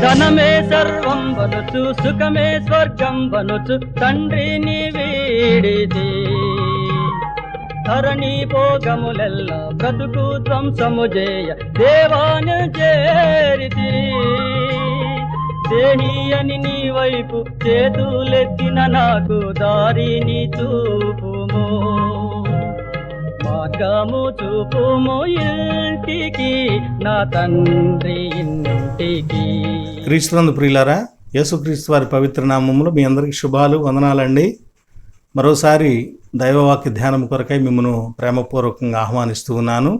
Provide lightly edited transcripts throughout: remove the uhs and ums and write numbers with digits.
ధనమే సర్వం వనుచు సుఖమే స్వర్గం వనుచు తండ్రిని వీడితి. ధరణి భోగములెల్ల బ్రతుకు ధ్వంసము చేయ దేవాను చేరితి. దేహి నీ వైపు చేతులెత్తిన నాకు దారిని చూపుము, మార్గము చూపుము ఇంటికి, నా తండ్రి ఇంటికి. క్రీస్తునందు ప్రియులారా, యేసుక్రీస్తు వారి పవిత్ర నామములో మీ అందరికీ శుభాలు, వందనాలండి. మరోసారి దైవవాక్య ధ్యానం కొరకై మిమ్మల్ని ప్రేమపూర్వకంగా ఆహ్వానిస్తూ ఉన్నాను.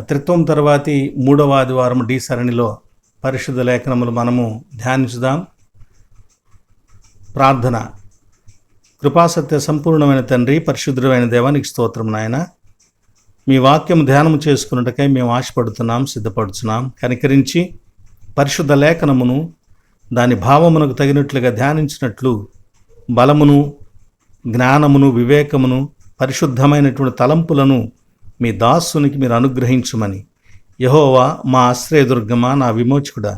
త్రిత్వం తర్వాతి 3వ ఆదివారం డి సరణిలో పరిశుద్ధ లేఖనములు మనము ధ్యానించుదాం. ప్రార్థన. కృపాసత్య సంపూర్ణమైన తండ్రి, పరిశుద్ధమైన దేవానికి స్తోత్రం నాయన. మీ వాక్యం ధ్యానం చేసుకున్నట్టుకై మేము ఆశపడుతున్నాం, సిద్ధపడుతున్నాం. కనికరించి పరిశుద్ధ లేఖనమును దాని భావమునకు తగినట్లుగా ధ్యానించినట్లు బలమును, జ్ఞానమును, వివేకమును, పరిశుద్ధమైనటువంటి తలంపులను మీ దాసునికి మీరు అనుగ్రహించుమని, యెహోవా మా ఆశ్రయదుర్గమా, నా విమోచకుడా,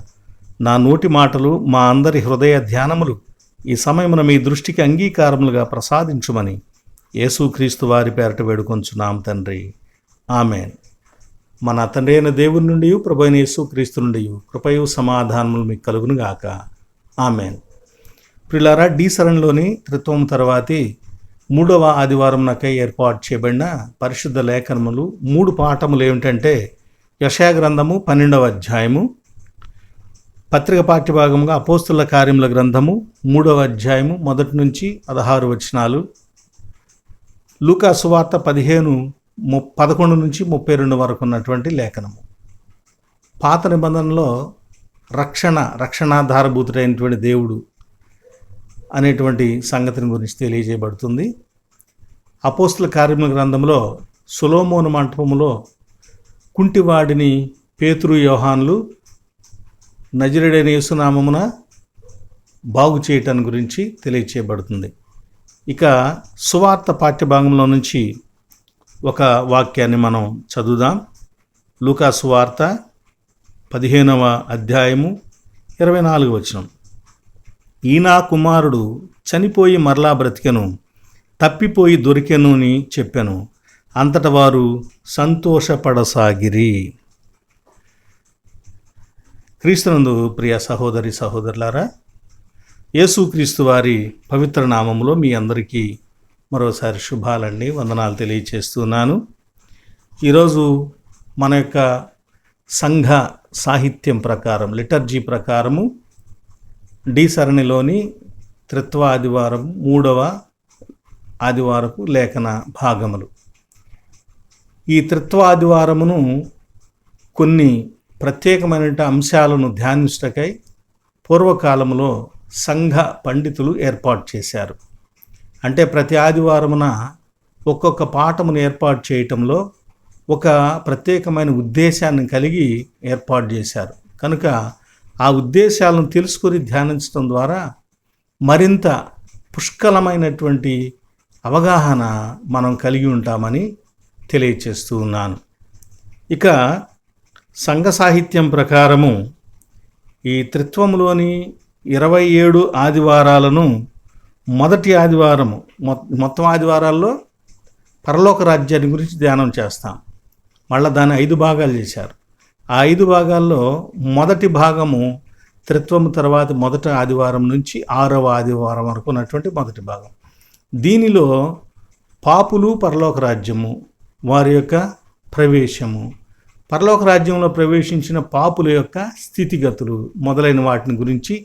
నా నోటి మాటలు, మా అందరి హృదయ ధ్యానములు ఈ సమయమున మీ దృష్టికి అంగీకారములుగా ప్రసాదించుమని యేసుక్రీస్తు వారి పేరట వేడుకొంచున్నాం తండ్రి, ఆమేన్. మన తండ్రి అయిన దేవుని నుండి, ప్రభు అయిన యేసుక్రీస్తు నుండి కృపయు సమాధానములు మీకు కలుగును గాక, ఆమేన్. ప్రియులారా, డి సరణిలోని త్రిత్వం తర్వాతి 3వ ఆదివారం నాకై ఏర్పాటు చేయబడిన పరిశుద్ధ లేఖనములు 3 పాఠములు ఏమిటంటే, యెషయా గ్రంథము 12వ అధ్యాయము, పత్రిక పాఠ్యభాగముగా అపోస్తుల కార్యముల గ్రంథము 3వ అధ్యాయము 1 నుంచి 16 వచనాలు, లూకా సువార్త 11 నుంచి 32 వరకు ఉన్నటువంటి లేఖనము. పాత నిబంధనలో రక్షణాధారభూతుడైనటువంటి దేవుడు అనేటువంటి సంగతిని గురించి తెలియజేయబడుతుంది. అపోస్తుల కార్యముల గ్రంథంలో సొలొమోను మంటపములో కుంటివాడిని పేతురు, యోహాన్లు నజరేయుడైన యేసు నామమున బాగు చేయటాన్ని గురించి తెలియచేయబడుతుంది. ఇక సువార్త పాఠ్యభాగంలో నుంచి ఒక వాక్యాన్ని మనం చదువుదాం. లూకా సువార్త 15వ అధ్యాయము 24వ వచనం. ఈనా కుమారుడు చనిపోయి మరలా బ్రతికెను, తప్పిపోయి దొరికెను అని చెప్పెను. అంతట వారు సంతోషపడసాగిరి. క్రీస్తునందు ప్రియ సహోదరి సహోదరులారా, యేసుక్రీస్తు వారి పవిత్ర నామములో మీ అందరికీ మరోసారి శుభాలండి, వందనాలు తెలియచేస్తున్నాను. ఈరోజు మన యొక్క సంఘ సాహిత్యం ప్రకారం, లిటర్జీ ప్రకారము డి సరణిలోని త్రిత్వ ఆదివారం 3వ ఆదివారపు లేఖన భాగములు. ఈ త్రిత్వ ఆదివారమును కొన్ని ప్రత్యేకమైన అంశాలను ధ్యానించుటకై పూర్వకాలంలో సంఘ పండితులు ఏర్పాటు చేశారు. అంటే ప్రతి ఆదివారమున ఒక్కొక్క పాఠమును ఏర్పాటు చేయటంలో ఒక ప్రత్యేకమైన ఉద్దేశాన్ని కలిగి ఏర్పాటు చేశారు. కనుక ఆ ఉద్దేశాలను తెలుసుకొని ధ్యానించడం ద్వారా మరింత పుష్కలమైనటువంటి అవగాహన మనం కలిగి ఉంటామని తెలియచేస్తూ ఉన్నాను. ఇక సంఘ సాహిత్యం ప్రకారము ఈ త్రిత్వములోని 27 ఆదివారాలను మొదటి ఆదివారము, మొత్తం ఆదివారాల్లో పరలోక రాజ్యాన్ని గురించి ధ్యానం చేస్తాం. మళ్ళీ దాన్ని 5 భాగాలు చేశారు. ఆ 5 భాగాల్లో మొదటి భాగము త్రిత్వము తర్వాత మొదటి ఆదివారం నుంచి 6వ ఆదివారం వరకు ఉన్నటువంటి మొదటి భాగం. దీనిలో పాపులు, పరలోక రాజ్యము, వారి యొక్క ప్రవేశము, పరలోక రాజ్యంలో ప్రవేశించిన పాపుల యొక్క స్థితిగతులు మొదలైన వాటిని గురించి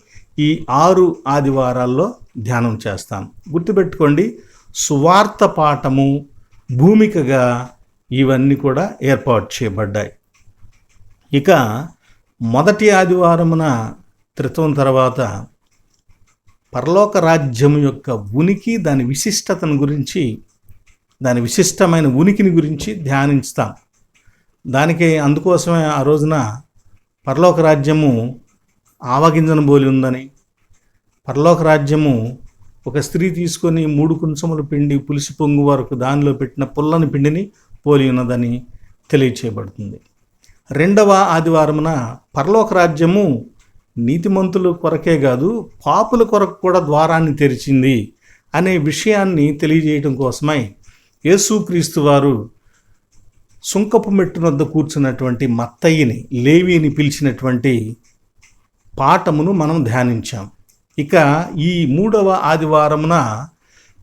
ఈ 6 ఆదివారాల్లో ధ్యానం చేస్తాం. గుర్తుపెట్టుకోండి, సువార్త పాఠము భూమికగా ఇవన్నీ కూడా ఏర్పాటు చేయబడ్డాయి. ఇక మొదటి ఆదివారమున త్రిత్వం తర్వాత పరలోక రాజ్యం యొక్క ఉనికి, దాని విశిష్టతను గురించి, దాని విశిష్టమైన ఉనికిని గురించి ధ్యానిస్తాం. అందుకోసమే ఆ రోజున పరలోక రాజ్యము ఆవగింజను పోలి ఉందని, పరలోక రాజ్యము ఒక స్త్రీ తీసుకొని 3 కుంచముల పిండి పులిసి పొంగు వరకు దానిలో పెట్టిన పుల్లని పిండిని పోలి ఉన్నదని తెలియచేయబడుతుంది. 2వ ఆదివారమున పరలోక రాజ్యము నీతిమంతుల కొరకే కాదు, పాపుల కొరకు కూడా ద్వారాన్ని తెరిచింది అనే విషయాన్ని తెలియజేయడం కోసమై యేసుక్రీస్తు వారు సుంకపు మెట్టు వద్ద కూర్చున్నటువంటి మత్తయిని, లేవీని పిలిచినటువంటి పాఠమును మనం ధ్యానించాం. ఇక ఈ 3వ ఆదివారమున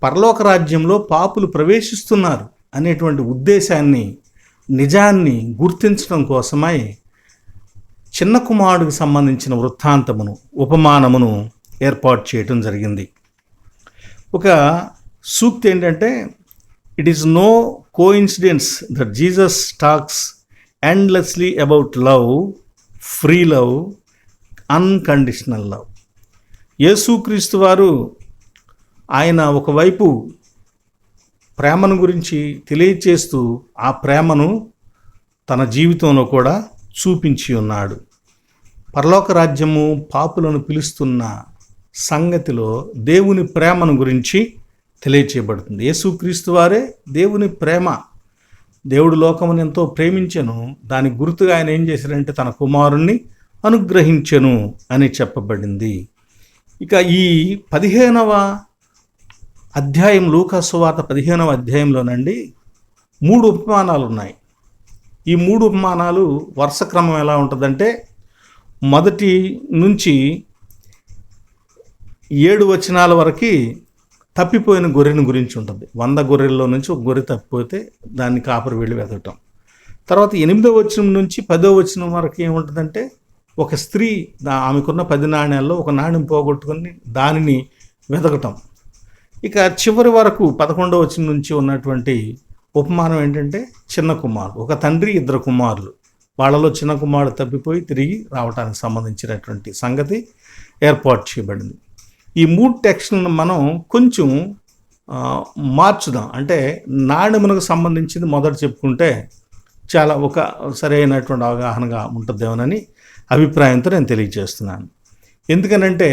పరలోక రాజ్యంలో పాపులు ప్రవేశిస్తున్నారు అనేటువంటి ఉద్దేశాన్ని, నిజాన్ని గుర్తించడం కోసమై చిన్న కుమారుడికి సంబంధించిన వృత్తాంతమును, ఉపమానమును ఏర్పాటు చేయడం జరిగింది. ఒక సూక్తి ఏంటంటే, it is no coincidence that Jesus talks endlessly about love, free love, unconditional love. యేసుక్రీస్తు వారు ఆయన ఒకవైపు ప్రేమను గురించి తెలియచేస్తూ ఆ ప్రేమను తన జీవితంలో కూడా చూపించి ఉన్నాడు. పరలోక రాజ్యము పాపులను పిలుస్తున్న సంగతిలో దేవుని ప్రేమను గురించి తెలియచేయబడుతుంది. యేసుక్రీస్తు వారే దేవుని ప్రేమ. దేవుడు లోకమును ఎంతో ప్రేమించెను, దానికి గుర్తుగా ఆయన ఏం చేశారంటే తన కుమారుణ్ణి అనుగ్రహించెను అని చెప్పబడింది. ఇక ఈ 15వ అధ్యాయం, లూకా సువార్త 15వ అధ్యాయంలోనండి 3 ఉపమానాలు ఉన్నాయి. ఈ 3 ఉపమానాలు వరుస క్రమం ఎలా ఉంటుందంటే, మొదటి నుంచి 7 వచనాల వరకు తప్పిపోయిన గొర్రెని గురించి ఉంటుంది. 100 గొర్రెల్లో నుంచి ఒక గొర్రె తప్పిపోతే దాన్ని కాపరి వెళ్ళి వెతకటం. తర్వాత 8వ వచనం నుంచి 10వ వచనం వరకు ఏముంటుందంటే, ఒక స్త్రీ ఆమెకున్న 10 నాణ్యాల్లో ఒక నాణ్యం పోగొట్టుకొని దానిని వెతకటం. ఇక చివరి వరకు 11వ వచనం నుంచి ఉన్నటువంటి ఉపమానం ఏంటంటే, చిన్న కుమారుడు, ఒక తండ్రి 2 కుమారులు, వాళ్ళలో చిన్న కుమారుడు తప్పిపోయి తిరిగి రావడానికి సంబంధించినటువంటి సంగతి ఏర్పాటు చేయబడింది. ఈ 3 టెక్స్ట్లను మనం కొంచెం మార్చుదాం. అంటే నాణ్యమునకు సంబంధించింది మొదట చెప్పుకుంటే చాలా ఒక సరైనటువంటి అవగాహనగా ఉంటుందేమోనని అభిప్రాయంతో నేను తెలియజేస్తున్నాను. ఎందుకనంటే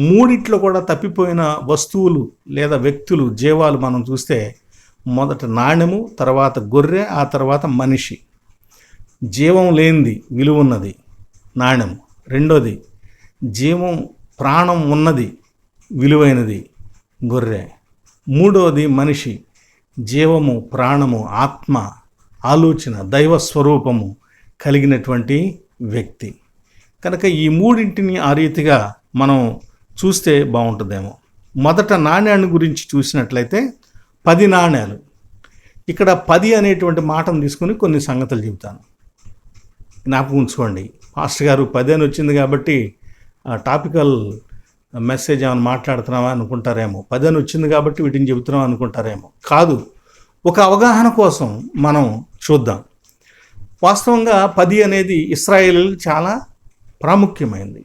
3 కూడా తప్పిపోయిన వస్తువులు లేదా వ్యక్తులు, జీవాలు మనం చూస్తే మొదట నాణ్యము, తర్వాత గొర్రె, ఆ తర్వాత మనిషి. జీవం లేనిది, విలువ ఉన్నది నాణ్యము. రెండోది జీవం, ప్రాణం ఉన్నది, విలువైనది గొర్రె. మూడవది మనిషి, జీవము, ప్రాణము, ఆత్మ, ఆలోచన, దైవ స్వరూపము కలిగినటువంటి వ్యక్తి. కనుక ఈ 3 ఆ రీతిగా మనం చూస్తే బాగుంటుందేమో. మొదట నాణ్యాన్ని గురించి చూసినట్లయితే 10 నాణ్యాలు. ఇక్కడ 10 అనేటువంటి మాటను తీసుకుని కొన్ని సంగతులు చెబుతాను, జ్ఞాపకం ఉంచుకోండి. మాస్టర్ గారు 10 అని వచ్చింది కాబట్టి టాపికల్ మెసేజ్ ఏమైనా మాట్లాడుతున్నామా అనుకుంటారేమో, 10 అని వచ్చింది కాబట్టి వీటిని చెబుతున్నాం అనుకుంటారేమో. కాదు, ఒక అవగాహన కోసం మనం చూద్దాం. వాస్తవంగా 10 అనేది ఇశ్రాయేలీయులకు చాలా ప్రాముఖ్యమైనది.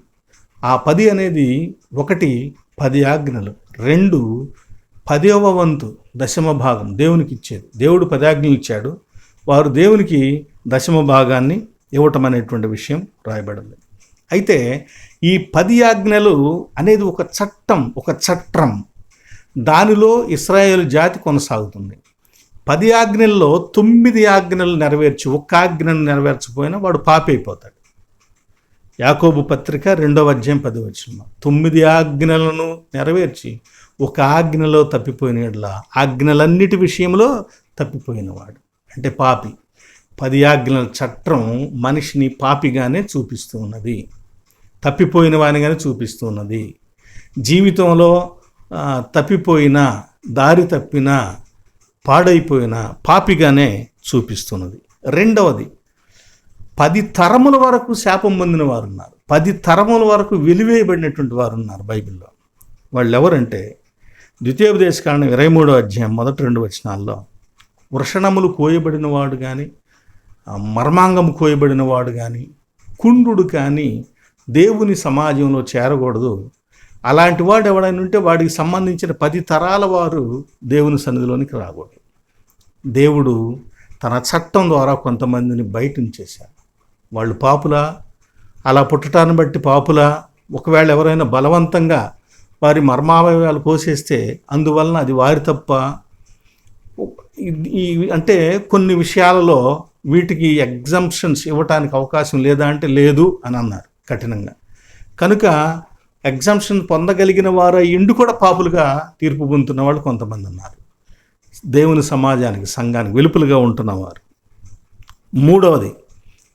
ఆ 10 అనేది 1 10 ఆజ్ఞలు, 2 10వ వంతు దశమ భాగం దేవునికి ఇచ్చేది. దేవుడు 10 ఆజ్ఞలు ఇచ్చాడు, వారు దేవునికి దశమ భాగాన్ని ఇవ్వటం అనేటువంటి విషయం రాయబడింది. అయితే ఈ 10 ఆజ్ఞలు అనేది ఒక చట్టం, ఒక చట్రం. దానిలో ఇశ్రాయేలు జాతి కొనసాగుతుంది. 10 ఆజ్ఞల్లో 9 ఆజ్ఞలు నెరవేర్చి 1 ఆజ్ఞను నెరవేర్చకపోయినా వాడు పాపి అయిపోతాడు. యాకోబు పత్రిక 2వ అధ్యాయం 10వ వచనం, 9 ఆజ్ఞలను నెరవేర్చి 1 ఆజ్ఞలో తప్పిపోయిన యెడల ఆజ్ఞలన్నిటి విషయంలో తప్పిపోయినవాడు అంటే పాపి. 10 ఆజ్ఞల చట్టం మనిషిని పాపిగానే చూపిస్తూ ఉన్నది, తప్పిపోయిన వానిగానే చూపిస్తూ ఉన్నది. జీవితంలో తప్పిపోయిన, దారి తప్పిన, పాడైపోయిన పాపిగానే చూపిస్తున్నది. రెండవది, 10 తరముల వరకు శాపం పొందిన వారు ఉన్నారు, 10 తరముల వరకు వెలివేయబడినటువంటి వారు ఉన్నారు బైబిల్లో. వాళ్ళు ఎవరంటే, ద్వితీయోపదేశకాండం 23వ అధ్యాయం మొదటి 2 వచనాల్లో వృషణములు కోయబడిన వాడు కానీ, మర్మాంగము కోయబడిన వాడు కానీ, కుండు కానీ దేవుని సమాజంలో చేరకూడదు. అలాంటి వాడు ఎవడైనా ఉంటే వాడికి సంబంధించిన 10 తరాల వారు దేవుని సన్నిధిలోనికి రాకూడదు. దేవుడు తన చట్టం ద్వారా కొంతమందిని బయట ఉంచేశారు. వాళ్ళు పాపులా, అలా పుట్టటాన్ని బట్టి పాపులా. ఒకవేళ ఎవరైనా బలవంతంగా వారి మర్మావయవాలు కోసేస్తే అందువలన అది వారి తప్ప. అంటే కొన్ని విషయాలలో వీటికి ఎగ్జంప్షన్స్ ఇవ్వటానికి అవకాశం లేదా అంటే లేదు అని అన్నారు కఠినంగా. కనుక ఎగ్జామ్షన్ పొందగలిగిన వారు ఇండు కూడా పాపులుగా తీర్పు పొందుతున్న వాళ్ళు కొంతమంది ఉన్నారు. దేవుని సమాజానికి, సంఘానికి వెలుపులుగా ఉంటున్నవారు. మూడవది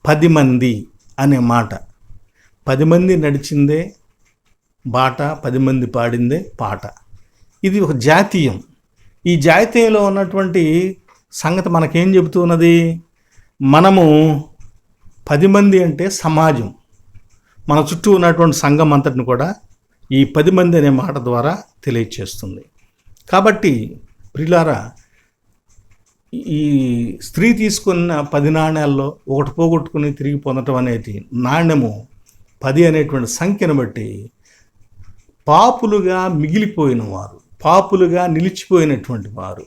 10 మంది అనే మాట. 10 మంది నడిచిందే బాట, 10 మంది పాడిందే పాట. ఇది ఒక జాతీయం. ఈ జాతీయంలో ఉన్నటువంటి సంగతి మనకేం చెబుతున్నది? మనము 10 మంది అంటే సమాజం, మన చుట్టూ ఉన్నటువంటి సంఘం అంతటిని కూడా ఈ 10 మంది అనే మాట ద్వారా తెలియచేస్తుంది. కాబట్టి ప్రియులారా, ఈ స్త్రీ తీసుకున్న 10 నాణ్యాల్లో ఒకటి పోగొట్టుకుని తిరిగి పొందటం అనేది నాణ్యము 10 అనేటువంటి సంఖ్యను బట్టి పాపులుగా మిగిలిపోయిన వారు, పాపులుగా నిలిచిపోయినటువంటి వారు,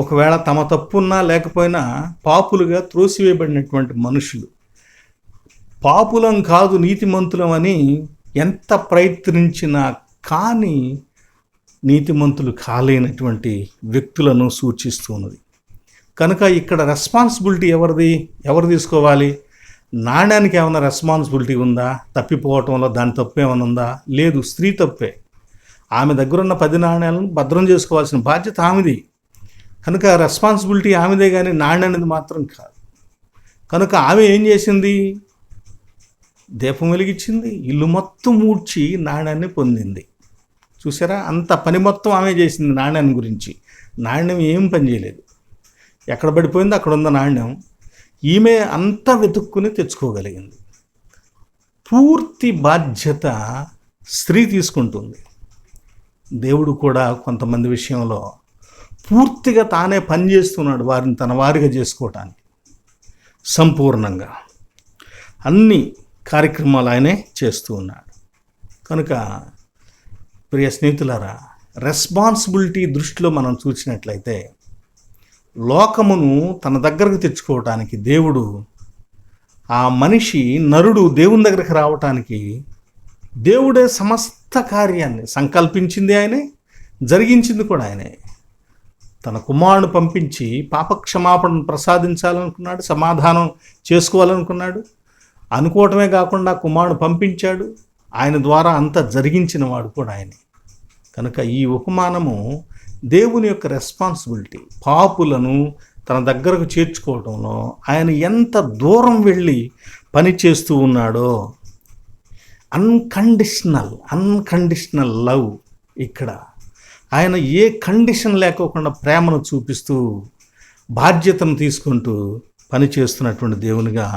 ఒకవేళ తమ తప్పున్నా లేకపోయినా పాపులుగా త్రోసివేయబడినటువంటి మనుషులు, పాపులం కాదు నీతిమంతులం అని ఎంత ప్రయత్నించినా కానీ నీతిమంతులు కాలేనటువంటి వ్యక్తులను సూచిస్తున్నది. కనుక ఇక్కడ రెస్పాన్సిబిలిటీ ఎవరిది? ఎవరు తీసుకోవాలి? నాణ్యానికి ఏమైనా రెస్పాన్సిబిలిటీ ఉందా? తప్పిపోవటంలో దాని తప్పు ఏమైనా ఉందా? లేదు, స్త్రీ తప్పే. ఆమె దగ్గర ఉన్న 10 నాణ్యాలను భద్రం చేసుకోవాల్సిన బాధ్యత ఆమెది. కనుక రెస్పాన్సిబిలిటీ ఆమెదే, కానీ నాణ్యానికి మాత్రం కాదు. కనుక ఆమె ఏం చేసింది? దీపం వెలిగించింది, ఇల్లు మొత్తం ఊడ్చి నాణ్యాన్ని పొందింది. చూసారా, అంత పని మొత్తం ఆమె చేసింది నాణ్యాన్ని గురించి. నాణ్యం ఏం పని చేయలేదు. ఎక్కడ పడిపోయిందో అక్కడ ఉన్న నాణ్యం ఈమె అంతా వెతుక్కుని తెచ్చుకోగలిగింది. పూర్తి బాధ్యత స్త్రీ తీసుకుంటుంది. దేవుడు కూడా కొంతమంది విషయంలో పూర్తిగా తానే పనిచేస్తున్నాడు, వారిని తన వారిగా చేసుకోవటానికి. సంపూర్ణంగా అన్ని కార్యక్రమాలు ఆయనే చేస్తూ ఉన్నాడు. కనుక ప్రియ స్నేహితులారా, రెస్పాన్సిబిలిటీ దృష్టిలో మనం చూసినట్లయితే లోకమును తన దగ్గరకు తెచ్చుకోవటానికి దేవుడు, ఆ మనిషి నరుడు దేవుని దగ్గరికి రావటానికి దేవుడే సమస్త కార్యాన్ని సంకల్పించింది ఆయనే, జరిగించింది కూడా ఆయనే. తన కుమారుని పంపించి పాపక్షమాపణను ప్రసాదించాలనుకున్నాడు, సమాధానం చేసుకోవాలనుకున్నాడు. అనుకోవటమే కాకుండా కుమారుడు పంపించాడు, ఆయన ద్వారా అంతా జరిగించిన వాడు కూడా ఆయనే. కనుక ఈ ఉపమానము దేవుని యొక్క రెస్పాన్సిబిలిటీ, పాపులను తన దగ్గరకు చేర్చుకోవడంలో ఆయన ఎంత దూరం వెళ్ళి పని చేస్తూ ఉన్నాడో. Unconditional love. ఇక్కడ ఆయన ఏ కండిషన్ లేకోకుండా ప్రేమను చూపిస్తూ బాధ్యతను తీసుకుంటూ పని చేస్తున్నటువంటి దేవునిగా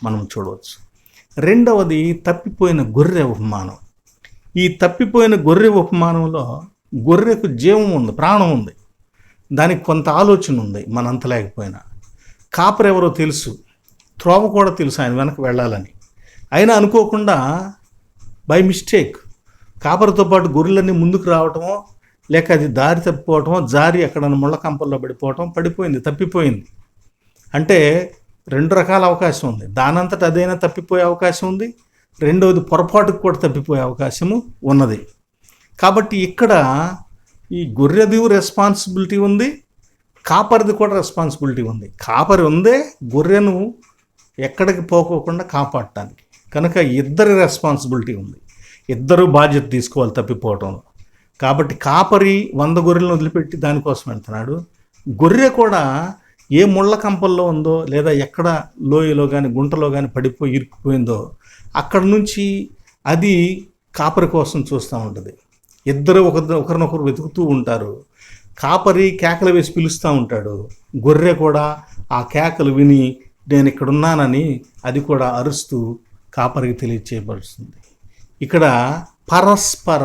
మనం చూడవచ్చు. రెండవది తప్పిపోయిన గొర్రె ఉపమానం. ఈ తప్పిపోయిన గొర్రె ఉపమానంలో గొర్రెకు జీవం ఉంది, ప్రాణం ఉంది, దానికి కొంత ఆలోచన ఉంది, మనంత లేకపోయినా. కాపరి ఎవరో తెలుసు, త్రోవ కూడా తెలుసు ఆయన వెనక్కి వెళ్ళాలని. అయినా అనుకోకుండా బై మిస్టేక్ కాపరితో పాటు గొర్రెలన్నీ ముందుకు రావటమో, లేక అది దారి తప్పిపోవటమో, జారి అక్కడ ముళ్ళ కంపల్లో పడిపోయింది, తప్పిపోయింది. అంటే 2 రకాల అవకాశం ఉంది. దానంతట అదైనా తప్పిపోయే అవకాశం ఉంది, రెండవది పొరపాటుకు కూడా తప్పిపోయే అవకాశము ఉన్నది. కాబట్టి ఇక్కడ ఈ గొర్రెది రెస్పాన్సిబిలిటీ ఉంది, కాపరిది కూడా రెస్పాన్సిబిలిటీ ఉంది. కాపరి ఉందే గొర్రెను ఎక్కడికి పోకోకుండా కాపాడటానికి. కనుక ఇద్దరి రెస్పాన్సిబిలిటీ ఉంది, ఇద్దరు బాధ్యత తీసుకోవాలి తప్పిపోవటంలో. కాబట్టి కాపరి 100 గొర్రెలను వదిలిపెట్టి దానికోసం వెళ్తున్నాడు. గొర్రె కూడా ఏ ముళ్ళ కంపల్లో ఉందో, లేదా ఎక్కడ లోయలో కానీ గుంటలో కానీ పడిపోయి ఇరుక్కుపోయిందో అక్కడ నుంచి అది కాపరి కోసం చూస్తూ ఉంటుంది. ఇద్దరు ఒకరినొకరు వెతుకుతూ ఉంటారు. కాపరి కేకలు వేసి పిలుస్తూ ఉంటాడు, గొర్రె కూడా ఆ కేకలు విని నేను ఇక్కడున్నానని అది కూడా అరుస్తూ కాపరికి తెలియచేయబడుతుంది. ఇక్కడ పరస్పర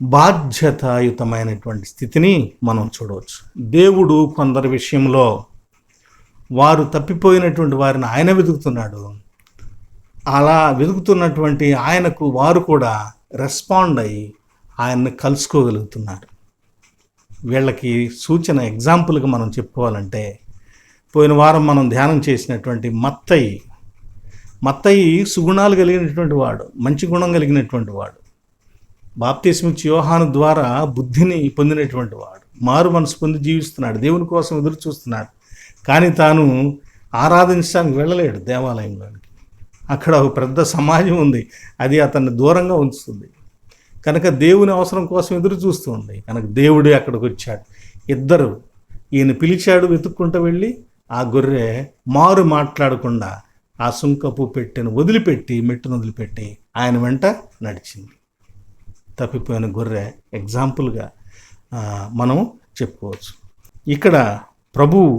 బాధ్యతాయుతమైనటువంటి స్థితిని మనం చూడవచ్చు. దేవుడు కొందరి విషయంలో వారు తప్పిపోయినటువంటి వారిని ఆయన వెతుకుతున్నాడు. అలా వెతుకుతున్నటువంటి ఆయనకు వారు కూడా రెస్పాండ్ అయ్యి ఆయన్ని కలుసుకోగలుగుతున్నారు. వీళ్ళకి సూచన ఎగ్జాంపుల్గా మనం చెప్పుకోవాలంటే, పోయిన వారం మనం ధ్యానం చేసినటువంటి మత్తయి సుగుణాలు కలిగినటువంటి వాడు, మంచి గుణం కలిగినటువంటి వాడు, బాప్తిస్మిచ్చి యోహాను ద్వారా బుద్ధిని పొందినటువంటి వాడు, మారు మనసు పొంది జీవిస్తున్నాడు, దేవుని కోసం ఎదురు చూస్తున్నాడు. కానీ తాను ఆరాధించడానికి వెళ్ళలేడు దేవాలయంలోనికి. అక్కడ ఒక పెద్ద సమాజం ఉంది, అది అతన్ని దూరంగా ఉంచుతుంది. కనుక దేవుని అవసరం కోసం ఎదురు చూస్తూ ఉంది. కనుక దేవుడే అక్కడికి వచ్చాడు. ఇద్దరు ఈయన పిలిచాడు, వెతుక్కుంటూ వెళ్ళి ఆ గొర్రె మారు మాట్లాడకుండా ఆ సుంకపు పెట్టెను వదిలిపెట్టి, మెట్టును వదిలిపెట్టి ఆయన వెంట నడిచింది. తప్పిపోయిన గొర్రె ఎగ్జాంపుల్గా మనం చెప్పుకోవచ్చు. ఇక్కడ ప్రభువు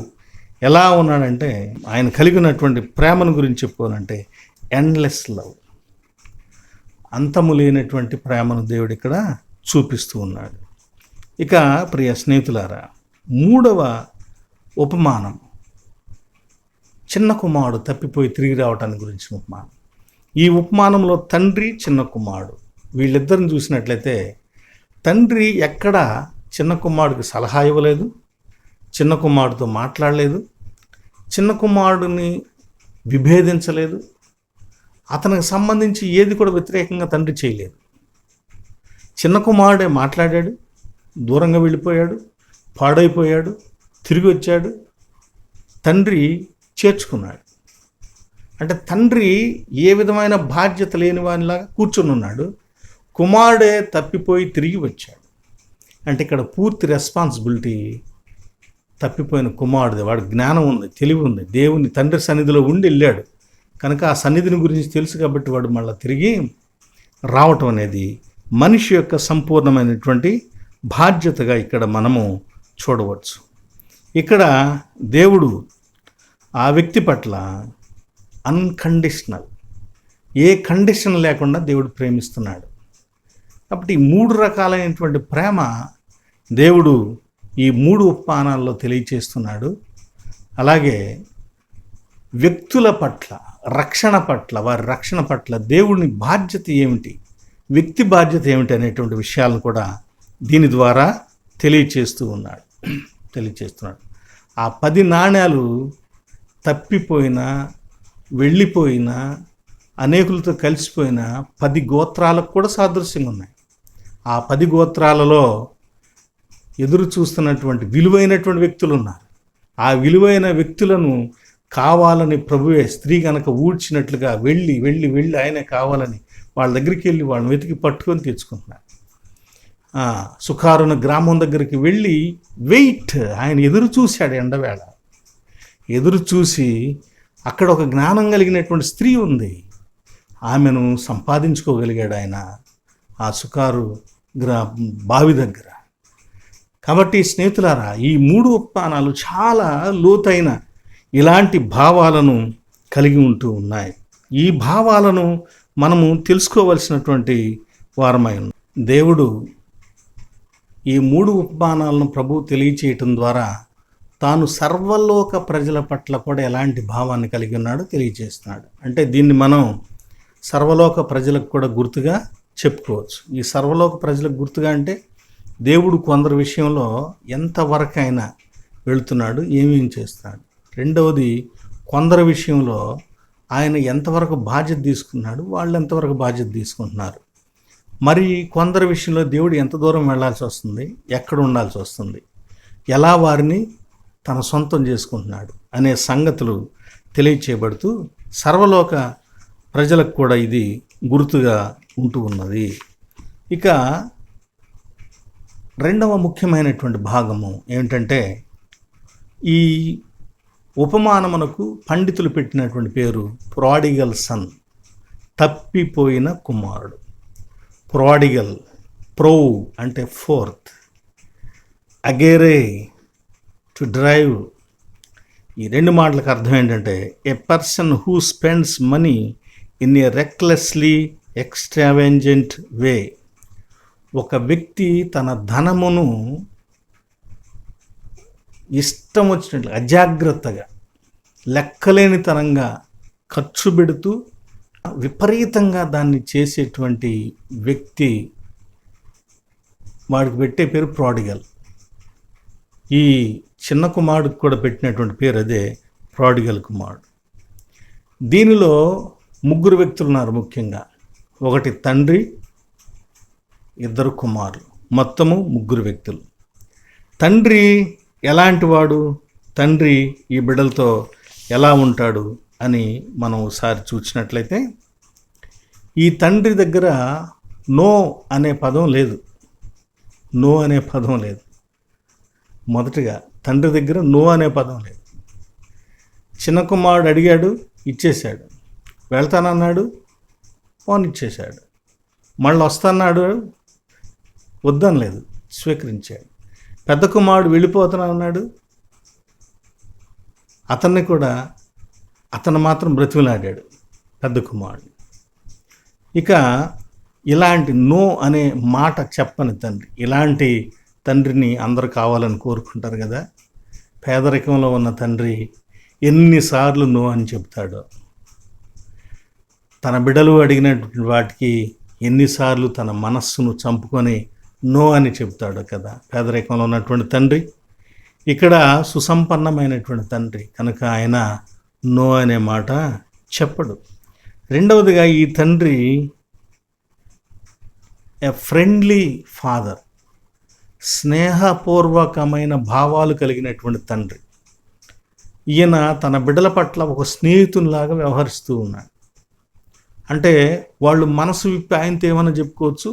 ఎలా ఉన్నాడంటే, ఆయన కలిగినటువంటి ప్రేమను గురించి చెప్పుకోవాలంటే ఎండ్లెస్ లవ్, అంతము లేనటువంటి ప్రేమను దేవుడు ఇక్కడ చూపిస్తూ ఉన్నాడు. ఇక ప్రియ స్నేహితులారా, మూడవ ఉపమానం చిన్న కుమారుడు తప్పిపోయి తిరిగి రావటానికి గురించి ఉపమానం. ఈ ఉపమానంలో తండ్రి, చిన్న కుమారుడు వీళ్ళిద్దరిని చూసినట్లయితే తండ్రి ఎక్కడ చిన్న కుమారుడికి సలహా ఇవ్వలేదు, చిన్న కుమారుడితో మాట్లాడలేదు, చిన్న కుమారుడిని విభేదించలేదు, అతనికి సంబంధించి ఏది కూడా వ్యతిరేకంగా తండ్రి చేయలేదు. చిన్న కుమారుడే మాట్లాడాడు, దూరంగా వెళ్ళిపోయాడు, పాడైపోయాడు, తిరిగి వచ్చాడు, తండ్రి చేర్చుకున్నాడు. అంటే తండ్రి ఏ విధమైన బాధ్యత లేని వానిలాగా కూర్చుని ఉన్నాడు, కుమారుడే తప్పిపోయి తిరిగి వచ్చాడు. అంటే ఇక్కడ పూర్తి రెస్పాన్సిబిలిటీ తప్పిపోయిన కుమారుడిది. వాడు జ్ఞానం ఉంది, తెలివి ఉంది, దేవుని తండ్రి సన్నిధిలో ఉండి వెళ్ళాడు కనుక ఆ సన్నిధిని గురించి తెలుసు కాబట్టి వాడు మళ్ళీ తిరిగి రావటం అనేది మనిషి యొక్క సంపూర్ణమైనటువంటి బాధ్యతగా ఇక్కడ మనము చూడవచ్చు. ఇక్కడ దేవుడు ఆ వ్యక్తి పట్ల అన్కండిషనల్, ఏ కండిషన్ లేకుండా దేవుడు ప్రేమిస్తున్నాడు. కాబట్టి ఈ మూడు రకాలైనటువంటి ప్రేమ దేవుడు ఈ మూడు ఉపమానాల్లో తెలియచేస్తున్నాడు. అలాగే వ్యక్తుల పట్ల, రక్షణ పట్ల, వారి రక్షణ పట్ల దేవుని బాధ్యత ఏమిటి, వ్యక్తి బాధ్యత ఏమిటి అనేటువంటి విషయాలను కూడా దీని ద్వారా తెలియచేస్తున్నాడు. ఆ 10 నాణ్యాలు తప్పిపోయినా, వెళ్ళిపోయినా, అనేకులతో కలిసిపోయిన 10 గోత్రాలకు కూడా సాదృశ్యంగా ఉన్నాయి. ఆ 10 గోత్రాలలో ఎదురు చూస్తున్నటువంటి విలువైనటువంటి వ్యక్తులు ఉన్నారు. ఆ విలువైన వ్యక్తులను కావాలని ప్రభువే స్త్రీ కనుక ఊడ్చినట్లుగా వెళ్ళి వెళ్ళి వెళ్ళి ఆయనే కావాలని వాళ్ళ దగ్గరికి వెళ్ళి వాళ్ళని వెతికి పట్టుకొని తెచ్చుకుంటున్నారు. సుఖారున గ్రామం దగ్గరికి వెళ్ళి ఆయన ఎదురు చూశాడు. ఎండవేళ ఎదురు చూసి అక్కడ ఒక జ్ఞానం కలిగినటువంటి స్త్రీ ఉంది, ఆమెను సంపాదించుకోగలిగాడు ఆయన ఆ సుఖారు బావి దగ్గర. కాబట్టి స్నేహితులారా, ఈ 3 ఉపమానాలు చాలా లోతైన ఇలాంటి భావాలను కలిగి ఉంటూ ఉన్నాయి. ఈ భావాలను మనము తెలుసుకోవలసినటువంటి వారమై ఉన్నాం. దేవుడు ఈ 3 ఉపమానాలను ప్రభువు తెలియచేయటం ద్వారా తాను సర్వలోక ప్రజల పట్ల కూడా ఎలాంటి భావాన్ని కలిగి ఉన్నాడో తెలియజేస్తున్నాడు. అంటే దీన్ని మనం సర్వలోక ప్రజలకు కూడా గుర్తుగా చెప్పుకోవచ్చు. ఈ సర్వలోక ప్రజలకు గుర్తుగా అంటే దేవుడు కొందరి విషయంలో ఎంతవరకైనా వెళుతున్నాడు, ఏమేం చేస్తున్నాడు. రెండవది, కొందరి విషయంలో ఆయన ఎంతవరకు బాధ్యత తీసుకున్నాడు, వాళ్ళు ఎంతవరకు బాధ్యత తీసుకుంటున్నారు. మరి కొందరి విషయంలో దేవుడు ఎంత దూరం వెళ్ళాల్సి వస్తుంది, ఎక్కడ ఉండాల్సి వస్తుంది, ఎలా వారిని తన సొంతం చేసుకుంటున్నాడు అనే సంగతులు తెలియచేయబడుతూ సర్వలోక ప్రజలకు కూడా ఇది గుర్తుగా ఉంటూ ఉన్నది. ఇక రెండవ ముఖ్యమైనటువంటి భాగము ఏమిటంటే, ఈ ఉపమానమునకు పండితులు పెట్టినటువంటి పేరు ప్రాడిగల్ సన్, తప్పిపోయిన కుమారుడు. ప్రాడిగల్, ప్రో అంటే ఫోర్త్, అగేరే టు డ్రైవ్. ఈ 2 మాటలకు అర్థం ఏంటంటే, a person who spends money in a recklessly extravagant way. ఒక వ్యక్తి తన ధనమును ఇష్టం వచ్చినట్లు అజాగ్రత్తగా, లెక్కలేనితనంగా ఖర్చు పెడుతూ విపరీతంగా దాన్ని చేసేటువంటి వ్యక్తి, వాడికి పెట్టే పేరు ప్రాడిగల్. ఈ చిన్న కుమారుడికి కూడా పెట్టినటువంటి పేరు అదే, ప్రాడిగల్ కుమారుడు. దీనిలో 3 వ్యక్తులు ఉన్నారు ముఖ్యంగా. ఒకటి తండ్రి, 2 కుమారులు, మొత్తము 3 వ్యక్తులు. తండ్రి ఎలాంటి వాడు, తండ్రి ఈ బిడ్డలతో ఎలా ఉంటాడు అని మనం ఒకసారి చూసినట్లయితే ఈ తండ్రి దగ్గర నో అనే పదం లేదు. నో అనే పదం లేదు. మొదటిగా తండ్రి దగ్గర నో అనే పదం లేదు. చిన్న కుమారుడు అడిగాడు, ఇచ్చేశాడు. వెళ్తానన్నాడు, ఫోన్ ఇచ్చేశాడు. మళ్ళీ వస్తాన్నాడు, వద్దనలేదు, స్వీకరించాడు. పెద్ద కుమారుడు వెళ్ళిపోతానన్నాడు, అతన్ని కూడా అతను మాత్రం బ్రతిమలాడాడు పెద్ద కుమారుడు. ఇక ఇలాంటి నో అనే మాట చెప్పని తండ్రి, ఇలాంటి తండ్రిని అందరూ కావాలని కోరుకుంటారు కదా. పేదరికంలో ఉన్న తండ్రి ఎన్నిసార్లు నో అని చెప్తాడో, తన బిడ్డలు అడిగినటువంటి వాటికి ఎన్నిసార్లు తన మనస్సును చంపుకొని నో అని చెప్తాడు కదా పేదరికంలో ఉన్నటువంటి తండ్రి. ఇక్కడ సుసంపన్నమైనటువంటి తండ్రి కనుక ఆయన నో అనే మాట చెప్పడు. రెండవదిగా ఈ తండ్రి ఎ ఫ్రెండ్లీ ఫాదర్, స్నేహపూర్వకమైన భావాలు కలిగినటువంటి తండ్రి. ఈయన తన బిడ్డల పట్ల ఒక స్నేహితునిలాగా వ్యవహరిస్తూ ఉన్నాడు. అంటే వాళ్ళు మనసు విప్పి ఆయనతో ఏమైనా చెప్పుకోవచ్చు,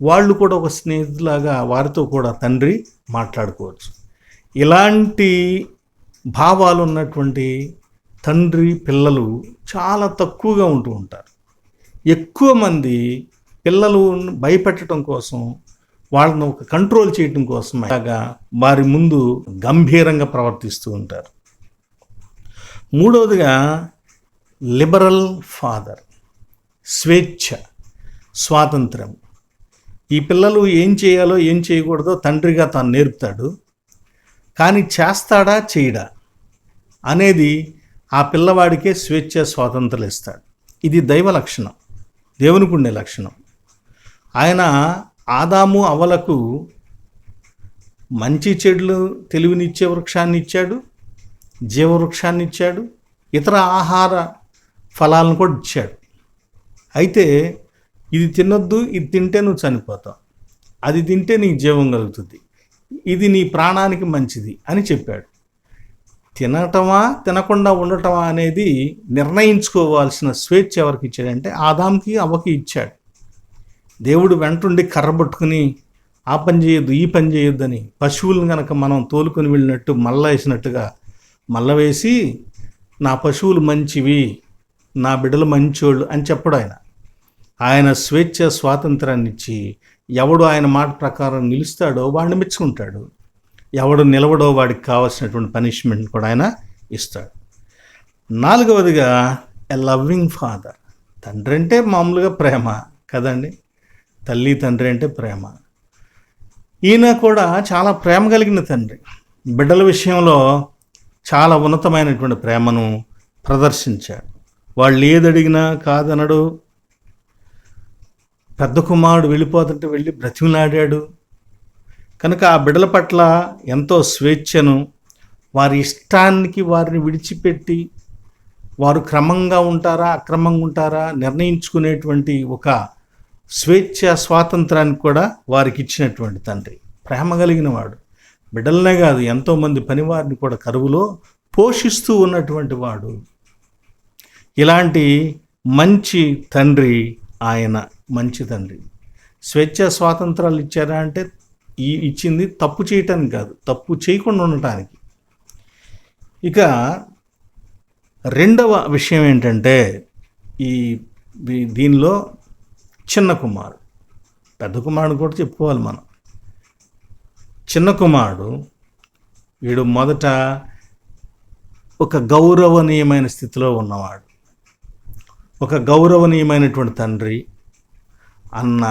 వాళ్ళు కూడా ఒక స్నేహితులాగా వారితో కూడా తండ్రి మాట్లాడుకోవచ్చు. ఇలాంటి భావాలు ఉన్నటువంటి తండ్రి పిల్లలు చాలా తక్కువగా ఉంటూ ఉంటారు. ఎక్కువ మంది పిల్లలు భయపెట్టడం కోసం, వాళ్ళను ఒక కంట్రోల్ చేయటం కోసం అలాగా వారి ముందు గంభీరంగా ప్రవర్తిస్తూ ఉంటారు. మూడవదిగా లిబరల్ ఫాదర్, స్వేచ్ఛ, స్వాతంత్రం. ఈ పిల్లలు ఏం చేయాలో ఏం చేయకూడదో తండ్రిగా తాను నేర్పుతాడు. కానీ చేస్తాడా చేయడా అనేది ఆ పిల్లవాడికే స్వేచ్ఛ స్వాతంత్రం ఇస్తాడు. ఇది దైవ లక్షణం, దేవునికి ఉండే లక్షణం. ఆయన ఆదాము అవ్వలకు మంచి చెడులు తెలివినిచ్చే వృక్షాన్ని ఇచ్చాడు, జీవవృక్షాన్ని ఇచ్చాడు, ఇతర ఆహార ఫలాలను కూడా ఇచ్చాడు. అయితే ఇది తినొద్దు, ఇది తింటే నువ్వు చనిపోతావు, అది తింటే నీకు జీవం కలుగుతుంది, ఇది నీ ప్రాణానికి మంచిది అని చెప్పాడు. తినటమా తినకుండా ఉండటమా అనేది నిర్ణయించుకోవాల్సిన స్వేచ్ఛ ఎవరికి ఇచ్చాడంటే ఆదాంకి అవ్వకి ఇచ్చాడు. దేవుడు వెంటుండి కర్ర పట్టుకుని ఆ పని చేయొద్దు ఈ పని చేయొద్దని, పశువులను కనుక మనం తోలుకొని వెళ్ళినట్టు మల్ల వేసినట్టుగా మల్ల వేసి నా పశువులు మంచివి, నా బిడ్డలు మంచోళ్ళు అని చెప్పడు ఆయన. ఆయన స్వేచ్ఛ స్వాతంత్రాన్ని ఇచ్చి ఎవడు ఆయన మాట ప్రకారం నిలుస్తాడో వాడిని మెచ్చుకుంటాడు, ఎవడు నిలవడో వాడికి కావాల్సినటువంటి పనిష్మెంట్ కూడా ఆయన ఇస్తాడు. నాలుగవదిగా ఎ లవ్వింగ్ ఫాదర్. తండ్రి అంటే మామూలుగా ప్రేమ కదండి, తల్లి తండ్రి అంటే ప్రేమ. ఈయన కూడా చాలా ప్రేమ కలిగిన తండ్రి. బిడ్డల విషయంలో చాలా ఉన్నతమైనటువంటి ప్రేమను ప్రదర్శించాడు. వాళ్ళు ఏదడిగినా కాదనడు. పెద్ద కుమారుడు వెళ్ళిపోతుంటే వెళ్ళి బ్రతిమలాడాడు. కనుక ఆ బిడ్డల పట్ల ఎంతో స్వేచ్ఛను, వారి ఇష్టానికి వారిని విడిచిపెట్టి వారు క్రమంగా ఉంటారా అక్రమంగా ఉంటారా నిర్ణయించుకునేటువంటి ఒక స్వేచ్ఛ స్వాతంత్రానికి కూడా వారికి ఇచ్చినటువంటి తండ్రి. ప్రేమ కలిగిన వాడు. బిడ్డలనే కాదు, ఎంతోమంది పనివారిని కూడా కరువులో పోషిస్తూ ఉన్నటువంటి వాడు. ఇలాంటి మంచి తండ్రి ఆయన, మంచి తండ్రి. స్వేచ్ఛ స్వాతంత్రాలు ఇచ్చారా అంటే ఇచ్చింది తప్పు చేయటానికి కాదు, తప్పు చేయకుండా ఉండటానికి. ఇక రెండవ విషయం ఏంటంటే దీనిలో చిన్న కుమారుడు, పెద్ద కుమారుడు కూడా చెప్పుకోవాలి మనం. చిన్న కుమారుడు వీడు మొదట ఒక గౌరవనీయమైన స్థితిలో ఉన్నవాడు, ఒక గౌరవనీయమైనటువంటి తండ్రి, అన్న,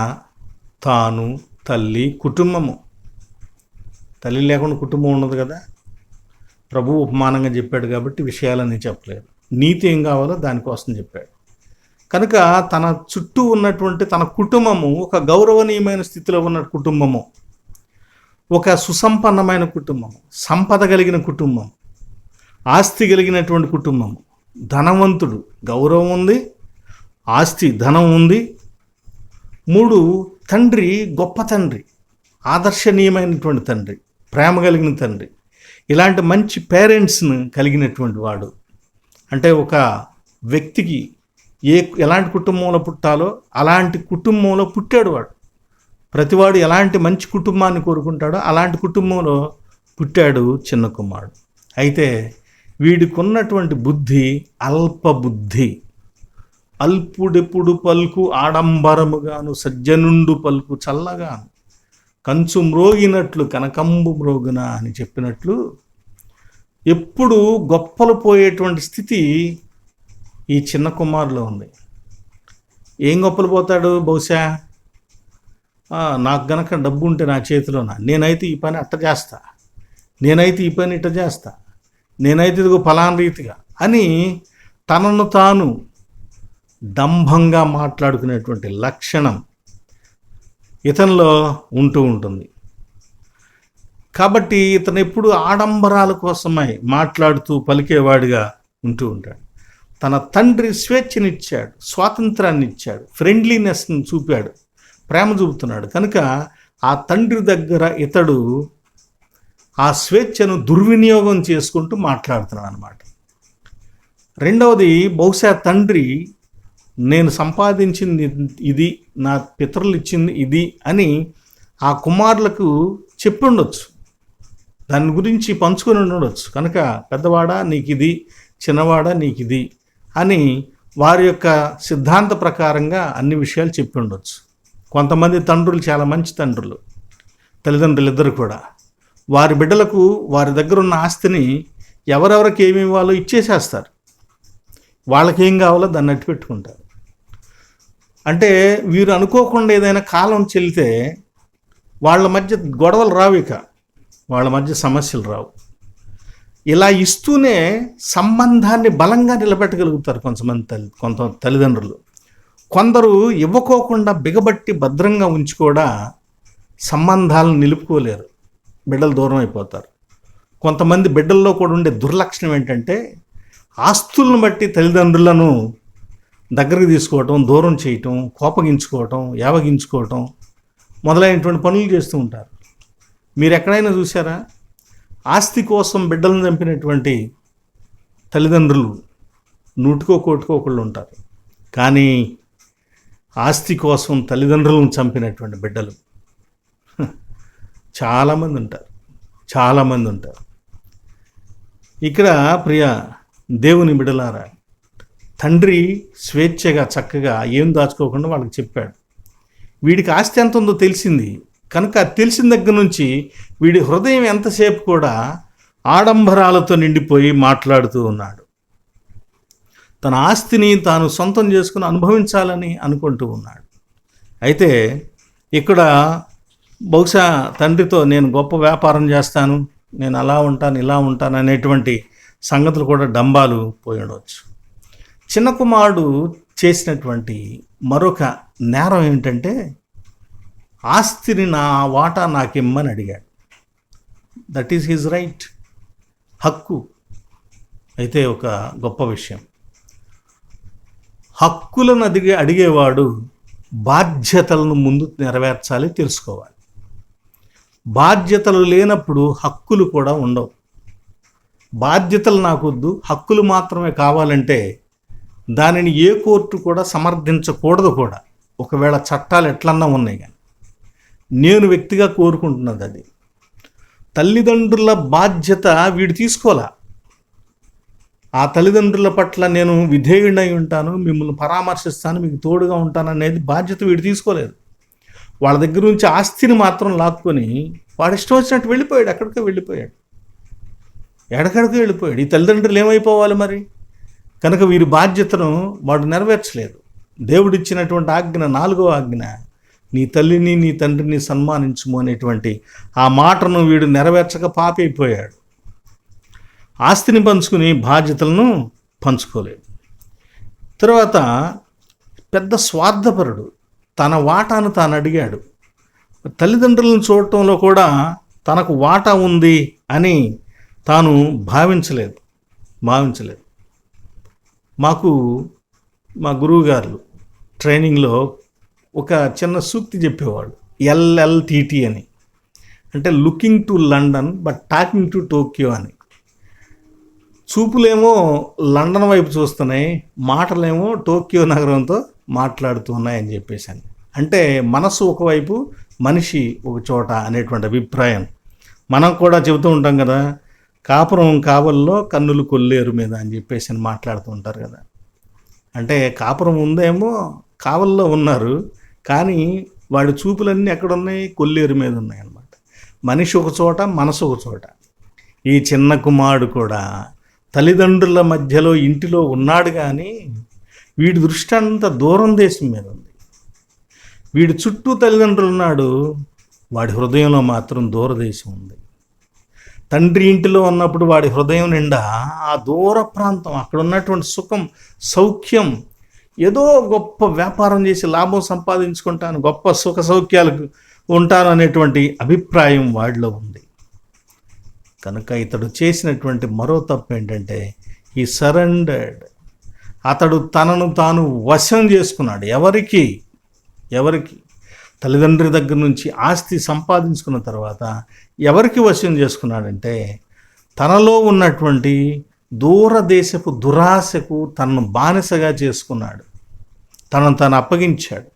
తాను, తల్లి, కుటుంబము. తల్లి లేకుండా కుటుంబం ఉండదు కదా. ప్రభు ఉపమానంగా చెప్పాడు కాబట్టి విషయాలన్నీ చెప్పలేదు. నీతి ఏం కావాలో దానికోసం చెప్పాడు. కనుక తన చుట్టూ ఉన్నటువంటి తన కుటుంబము ఒక గౌరవనీయమైన స్థితిలో ఉన్న కుటుంబము, ఒక సుసంపన్నమైన కుటుంబము, సంపద కలిగిన కుటుంబం, ఆస్తి కలిగినటువంటి కుటుంబము, ధనవంతుడు, గౌరవం ఉంది, ఆస్తి ధనం ఉంది. 3, తండ్రి గొప్ప తండ్రి, ఆదర్శనీయమైనటువంటి తండ్రి, ప్రేమ కలిగిన తండ్రి. ఇలాంటి మంచి పేరెంట్స్ను కలిగినటువంటి వాడు. అంటే ఒక వ్యక్తికి ఎలాంటి కుటుంబంలో పుట్టాలో అలాంటి కుటుంబంలో పుట్టాడు వాడు. ప్రతివాడు ఎలాంటి మంచి కుటుంబాన్ని కోరుకుంటాడో అలాంటి కుటుంబంలో పుట్టాడు చిన్న కుమారుడు. అయితే వీడికి ఉన్నటువంటి బుద్ధి అల్ప బుద్ధి. అల్పుడెప్పుడు పలుకు ఆడంబరముగాను, సజ్జనుండు పలుకు చల్లగాను, కంచు మ్రోగినట్లు కనకంబు మ్రోగున అని చెప్పినట్లు ఎప్పుడు గొప్పలు పోయేటువంటి స్థితి ఈ చిన్న కుమారులో ఉంది. ఏం గొప్పలు పోతాడు? బహుశా నాకు గనక డబ్బు ఉంటే నా చేతిలోన, నేనైతే ఈ పని అట్ట చేస్తా, నేనైతే ఈ పని ఇట్ట చేస్తా, నేనైతే ఇదిగో ఫలానా రీతిగా అని తనను తాను డంభంగా మాట్లాడుకునేటువంటి లక్షణం ఇతనిలో ఉంటూ ఉంటుంది. కాబట్టి ఇతను ఎప్పుడు ఆడంబరాల కోసమై మాట్లాడుతూ పలికేవాడిగా ఉంటూ ఉంటాడు. తన తండ్రి స్వేచ్ఛనిచ్చాడు, స్వాతంత్రాన్ని ఇచ్చాడు, ఫ్రెండ్లీనెస్ని చూపాడు, ప్రేమ చూపుతున్నాడు. కనుక ఆ తండ్రి దగ్గర ఇతడు ఆ స్వేచ్ఛను దుర్వినియోగం చేసుకుంటూ మాట్లాడుతున్నాడు అన్నమాట. రెండవది, బహుశా తండ్రి నేను సంపాదించింది ఇది, నా పితరులు ఇచ్చింది ఇది అని ఆ కుమారులకు చెప్పి ఉండొచ్చు, దాని గురించి పంచుకొని ఉండవచ్చు. కనుక పెద్దవాడా నీకు ఇది, చిన్నవాడా నీకు ఇది అని వారి యొక్క సిద్ధాంత ప్రకారంగా అన్ని విషయాలు చెప్పి ఉండొచ్చు. కొంతమంది తండ్రులు చాలా మంచి తండ్రులు, తల్లిదండ్రులు ఇద్దరు కూడా వారి బిడ్డలకు వారి దగ్గర ఉన్న ఆస్తిని ఎవరెవరికి ఏమి ఇవ్వాలో ఇచ్చేసేస్తారు. వాళ్ళకేం కావాలో దాన్ని అట్టి పెట్టుకుంటారు. అంటే వీరు అనుకోకుండా ఏదైనా కాలం చెల్లితే వాళ్ళ మధ్య గొడవలు రావు, ఇక వాళ్ళ మధ్య సమస్యలు రావు. ఇలా ఇస్తూనే సంబంధాన్ని బలంగా నిలబెట్టగలుగుతారు కొంత తల్లిదండ్రులు. కొందరు ఇవ్వకోకుండా బిగబట్టి భద్రంగా ఉంచి కూడా సంబంధాలను నిలుపుకోలేరు, బిడ్డలు దూరం అయిపోతారు. కొంతమంది బిడ్డల్లో కూడా ఉండే దుర్లక్షణం ఏంటంటే ఆస్తులను బట్టి తల్లిదండ్రులను దగ్గరికి తీసుకోవటం, దూరం చేయటం, కోపగించుకోవటం, యావగించుకోవటం మొదలైనటువంటి పనులు చేస్తూ ఉంటారు. మీరు ఎక్కడైనా చూసారా? ఆస్తి కోసం బిడ్డలను చంపినటువంటి తల్లిదండ్రులు నూటికో కోటికో ఒకళ్ళు ఉంటారు. కానీ ఆస్తి కోసం తల్లిదండ్రులను చంపినటువంటి బిడ్డలు చాలామంది ఉంటారు. ఇక్కడ ప్రియ దేవుని బిడ్డలారా, తండ్రి స్వేచ్ఛగా చక్కగా ఏం దాచుకోకుండా వాళ్ళకి చెప్పాడు. వీడికి ఆస్తి ఎంత ఉందో తెలిసింది కనుక తెలిసిన దగ్గర నుంచి వీడి హృదయం ఎంతసేపు కూడా ఆడంబరాలతో నిండిపోయి మాట్లాడుతూ ఉన్నాడు. తన ఆస్తిని తాను సొంతం చేసుకుని అనుభవించాలని అనుకుంటూ ఉన్నాడు. అయితే ఇక్కడ బహుశా తండ్రితో నేను గొప్ప వ్యాపారం చేస్తాను, నేను అలా ఉంటాను, ఇలా ఉంటాను అనేటువంటి సంగతులు కూడా డంబాలు పోయి ఉండవచ్చు. చిన్న కుమారుడు చేసినటువంటి మరొక నేరం ఏమిటంటే ఆస్తిని నా వాటా నాకిమ్మని అడిగాడు. దట్ ఈస్ హిజ్ రైట్, హక్కు. అయితే ఒక గొప్ప విషయం, హక్కులను అడిగేవాడు బాధ్యతలను ముందు నెరవేర్చాలి, తెలుసుకోవాలి. బాధ్యతలు లేనప్పుడు హక్కులు కూడా ఉండవు. బాధ్యతలు నాకొద్దు, హక్కులు మాత్రమే కావాలంటే దానిని ఏ కోర్టు కూడా సమర్థించకూడదు కూడా, ఒకవేళ చట్టాలు ఎట్లన్నా ఉన్నాయి. కానీ నేను వ్యక్తిగా కోరుకుంటున్నది అది. తల్లిదండ్రుల బాధ్యత వీడు తీసుకోవాలా. ఆ తల్లిదండ్రుల పట్ల నేను విధేయుడై ఉంటాను, మిమ్మల్ని పరామర్శిస్తాను, మీకు తోడుగా ఉంటాను అనేది బాధ్యత వీడు తీసుకోలేదు. వాళ్ళ దగ్గర నుంచి ఆస్తిని మాత్రం లాక్కొని వాడు ఇష్టం వచ్చినట్టు వెళ్ళిపోయాడు, ఎక్కడికో వెళ్ళిపోయాడు. ఈ తల్లిదండ్రులు ఏమైపోవాలి మరి? కనుక వీరి బాధ్యతను వాడు నెరవేర్చలేదు. దేవుడిచ్చినటువంటి ఆజ్ఞ, 4వ ఆజ్ఞ, నీ తల్లిని నీ తండ్రిని సన్మానించుము అనేటువంటి ఆ మాటను వీడు నెరవేర్చక పాపైపోయాడు. ఆస్తిని పంచుకుని బాధ్యతలను పంచుకోలేదు. తర్వాత పెద్ద స్వార్థపరుడు, తన వాటాను తాను అడిగాడు. తల్లిదండ్రులను చూడటంలో కూడా తనకు వాటా ఉంది అని తాను భావించలేదు. మా గురువుగారు ట్రైనింగ్లో ఒక చిన్న సూక్తి చెప్పేవాడు, LLTT అని. అంటే looking to London but talking to Tokyo అని. చూపులేమో లండన్ వైపు చూస్తున్నాయి, మాటలేమో టోక్యో నగరంతో మాట్లాడుతూ ఉన్నాయని చెప్పేసాను. అంటే మనసు ఒకవైపు, మనిషి ఒక చోట అనేటువంటి అభిప్రాయం. మనం కూడా చెబుతూ ఉంటాం కదా, కాపురం కావల్లో కన్నులు కొల్లేరు మీద అని చెప్పేసి మాట్లాడుతూ ఉంటారు కదా. అంటే కాపురం ఉందేమో కావల్లో ఉన్నారు, కానీ వాడి చూపులన్నీ ఎక్కడున్నాయి? కొల్లేరు మీద ఉన్నాయి అన్నమాట. మనిషి ఒక చోట, మనసు ఒక చోట. ఈ చిన్న కుమారుడు కూడా తల్లిదండ్రుల మధ్యలో ఇంటిలో ఉన్నాడు, కానీ వీడి దృష్టి అంతా దూరం దేశం మీద ఉంది. వీడి చుట్టూ తల్లిదండ్రులు ఉన్నాడు, వాడి హృదయంలో మాత్రం దూరదేశం ఉంది. తండ్రి ఇంటిలో ఉన్నప్పుడు వాడి హృదయం నిండా ఆ దూర ప్రాంతం, అక్కడ ఉన్నటువంటి సుఖం, సౌఖ్యం, ఏదో గొప్ప వ్యాపారం చేసి లాభం సంపాదించుకుంటాను, గొప్ప సుఖ సౌఖ్యాలకు ఉంటాను అనేటువంటి అభిప్రాయం వాడిలో ఉంది. కనుక ఇతడు చేసినటువంటి మరో తప్పు ఏంటంటే ఈ సరెండర్డ్. అతడు తనను తాను వశం చేసుకున్నాడు. ఎవరికి? తల్లిదండ్రి దగ్గర నుంచి ఆస్తి సంపాదించుకున్న తర్వాత ఎవరికి వశం చేసుకున్నాడంటే తనలో ఉన్నటువంటి దూరదేశపు దురాశకు తనను బానిసగా చేసుకున్నాడు. తనను తాను అప్పగించాడు.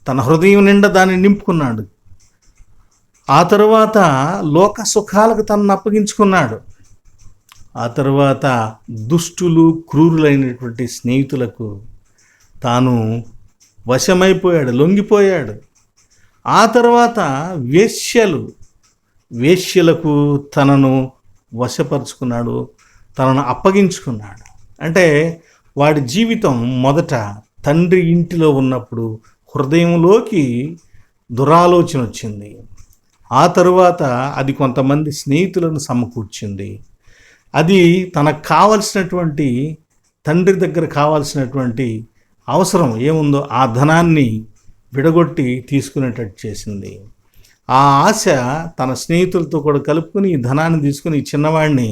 తన హృదయం నిండా దాన్ని నింపుకున్నాడు. ఆ తరువాత లోక సుఖాలకు తనను అప్పగించుకున్నాడు. ఆ తరువాత దుష్టులు, క్రూరులైనటువంటి స్నేహితులకు తాను వశమైపోయాడు, లొంగిపోయాడు. ఆ తర్వాత వేశ్యలకు తనను వశపరుచుకున్నాడు, తనను అప్పగించుకున్నాడు. అంటే వాడి జీవితం మొదట తండ్రి ఇంటిలో ఉన్నప్పుడు హృదయంలోకి దురాలోచన వచ్చింది. ఆ తరువాత అది కొంతమంది స్నేహితులను సమకూర్చింది. అది తనకు కావలసినటువంటి, తండ్రి దగ్గర కావాల్సినటువంటి అవసరం ఏముందో ఆ ధనాన్ని విడగొట్టి తీసుకునేటట్టు చేసింది. ఆ ఆశ తన స్నేహితులతో కూడా కలుపుకుని ఈ ధనాన్ని తీసుకుని ఈ చిన్నవాడిని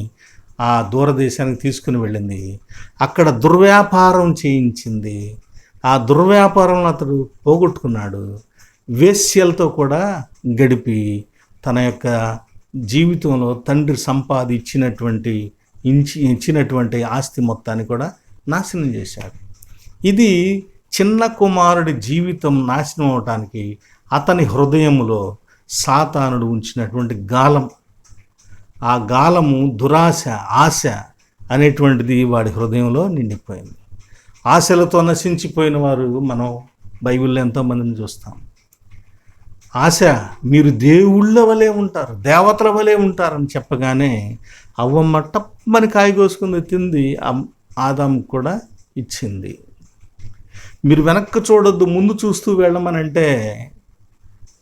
ఆ దూరదేశానికి తీసుకుని వెళ్ళింది. అక్కడ దుర్వ్యాపారం చేయించింది. ఆ దుర్వ్యాపారంలో అతడు పోగొట్టుకున్నాడు. వేశ్యలతో కూడా గడిపి తన యొక్క జీవితంలో తండ్రి ఇచ్చినటువంటి ఆస్తి మొత్తాన్ని కూడా నాశనం చేశాడు. ఇది చిన్న కుమారుడి జీవితం నాశనం అవటానికి అతని హృదయములో సాతానుడు ఉంచినటువంటి గాలం. ఆ గాలము దురాశ, ఆశ అనేటువంటిది వాడి హృదయంలో నిండిపోయింది. ఆశలతో నశించిపోయిన వారు మనం బైబిల్లో ఎంతోమందిని చూస్తాం. ఆశ, మీరు దేవుళ్ళ వలె ఉంటారు, దేవతల వలె ఉంటారని చెప్పగానే అవ్వమ్మ టప్పని కాయ కోసుకుని తింది, ఆదాము కూడా ఇచ్చింది. మీరు వెనక్కి చూడొద్దు, ముందు చూస్తూ వెళ్ళమనంటే